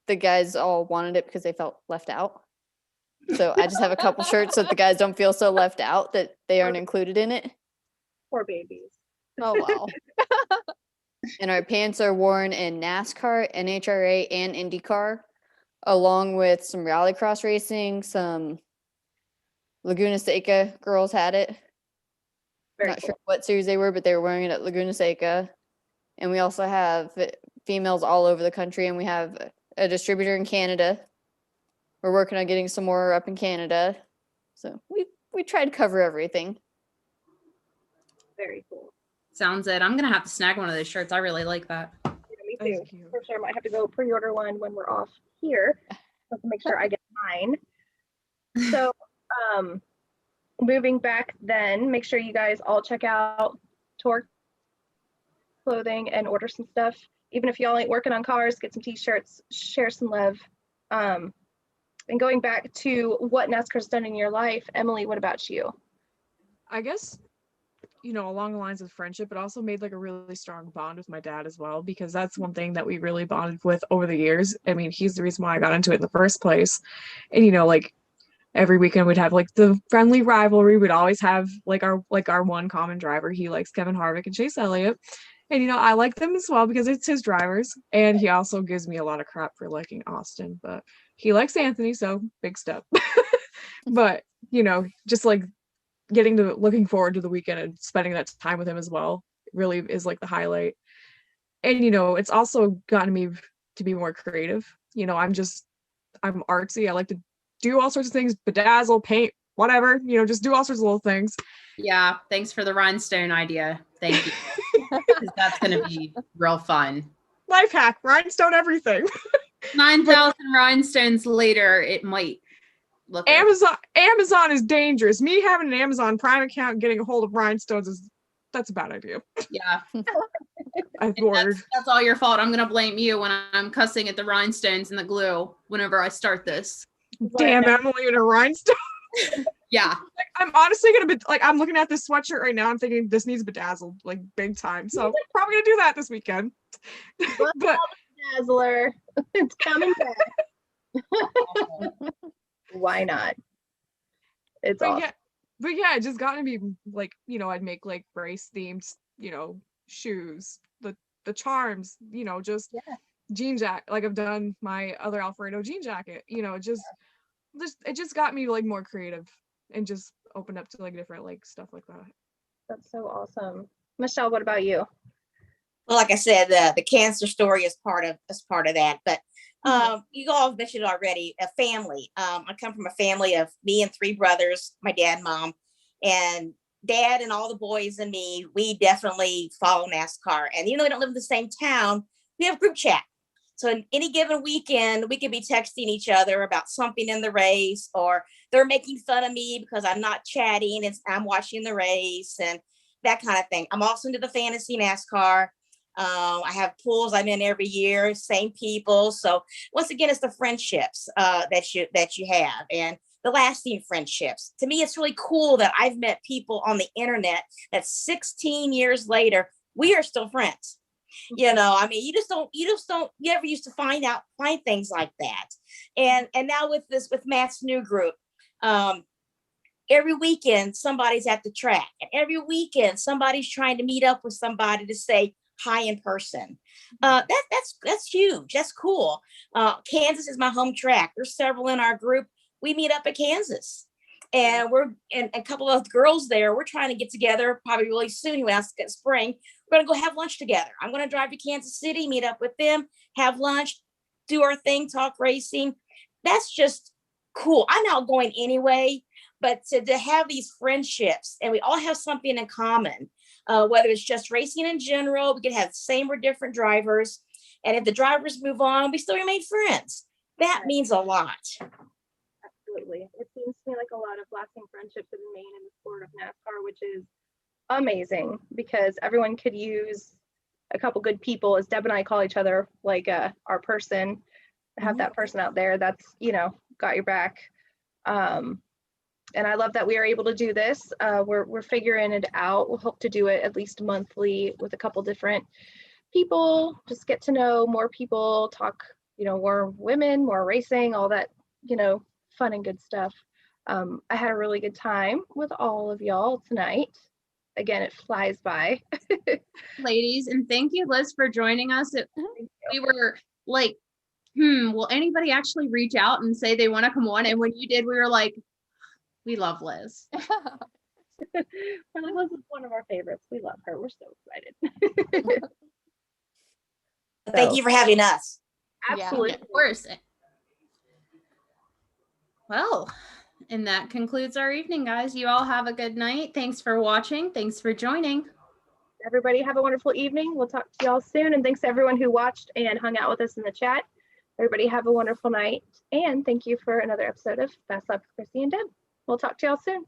the guys all wanted it because they felt left out. So I just have a couple shirts so that the guys don't feel so left out that they aren't included in it. Poor babies. Oh, wow. And our pants are worn in NASCAR, NHRA, and IndyCar, along with some rallycross racing. Some Laguna Seca girls had it. Very Not cool. sure what series they were, but they were wearing it at Laguna Seca. And we also have females all over the country, and we have a distributor in Canada. We're working on getting some more up in Canada. So we try to cover everything. Very cool. Sounds it. I'm gonna have to snag one of those shirts. I really like that. Yeah, me That's too. cute. For sure, I might have to go pre-order one when we're off here. Just to make sure I get mine. So, moving back then, make sure you guys all check out Torque Clothing and order some stuff. Even if y'all ain't working on cars, get some t-shirts, share some love. And going back to what NASCAR's done in your life, Emily, what about you? I guess, along the lines of friendship, it also made like a really strong bond with my dad as well, because that's one thing that we really bonded with over the years. I mean, he's the reason why I got into it in the first place. And, like every weekend we'd have like the friendly rivalry. We'd always have like our one common driver. He likes Kevin Harvick and Chase Elliott. And, I like them as well because it's his drivers. And he also gives me a lot of crap for liking Austin, but he likes Anthony, so big step. But, just like looking forward to the weekend and spending that time with him as well really is like the highlight. And, it's also gotten me to be more creative. I'm artsy. I like to do all sorts of things, bedazzle, paint, whatever, just do all sorts of little things. Yeah. Thanks for the rhinestone idea. Thank you. 'Cause that's gonna be real fun. Life hack, rhinestone everything. 9,000 rhinestones later, it might look okay. Amazon is dangerous. Me having an Amazon Prime account and getting a hold of rhinestones that's a bad idea. Yeah. I've And ordered. that's all your fault. I'm gonna blame you when I'm cussing at the rhinestones and the glue whenever I start this. Damn Emily and a rhinestone. Yeah. Like, I'm honestly gonna be like, I'm looking at this sweatshirt right now. I'm thinking this needs bedazzled like big time. So probably gonna do that this weekend. But Dazzler, it's coming back. Why not? It's but awesome. yeah, it just got to be like, I'd make like race themed, shoes, the charms, just jean jacket. Like I've done my other Alfredo jean jacket, it just got me like more creative and just opened up to like different like stuff like that. That's so awesome. Michelle, what about you? Well, like I said, the cancer story is part of that. But you all mentioned already a family. I come from a family of me and 3 brothers, my dad, mom, and dad and all the boys and me. We definitely follow NASCAR, and even though we don't live in the same town, we have group chat. So in any given weekend, we could be texting each other about something in the race, or they're making fun of me because I'm not chatting and I'm watching the race and that kind of thing. I'm also into the fantasy NASCAR. I have pools I'm in every year, same people. So once again, it's the friendships that you have. And the lasting friendships. To me, it's really cool that I've met people on the internet that 16 years later, we are still friends. You know, I mean, you ever used to find things like that. And now with Matt's new group, every weekend somebody's at the track, and every weekend somebody's trying to meet up with somebody to say hi in person. That's huge. That's cool. Kansas is my home track. There's several in our group. We meet up at Kansas, and and a couple of girls there. We're trying to get together probably really soon. When else get spring, we're gonna go have lunch together. I'm gonna drive to Kansas City, meet up with them, have lunch, do our thing, talk racing. That's just cool. I'm outgoing anyway, but to have these friendships, and we all have something in common, whether it's just racing in general, we can have same or different drivers, and if the drivers move on, we still remain friends. That means a lot. Absolutely. It seems to me like a lot of lasting friendships have been made in the sport of NASCAR, which is amazing because everyone could use a couple good people, as Deb and I call each other, like our person, have that person out there that's, got your back. And I love that we are able to do this. We're figuring it out. We'll hope to do it at least monthly with a couple different people, just get to know more people, talk, more women, more racing, all that, fun and good stuff. I had a really good time with all of y'all tonight. Again, it flies by. Ladies, and thank you, Liz, for joining us. We were like, will anybody actually reach out and say they want to come on? And when you did, we were like, we love Liz. Liz is one of our favorites. We love her. We're so excited. Thank you for having us. Absolutely. Of course. Well, and that concludes our evening, guys. You all have a good night. Thanks for watching. Thanks for joining. Everybody have a wonderful evening. We'll talk to y'all soon. And thanks to everyone who watched and hung out with us in the chat. Everybody have a wonderful night. And thank you for another episode of Fast Lap with Chrissy and Deb. We'll talk to y'all soon.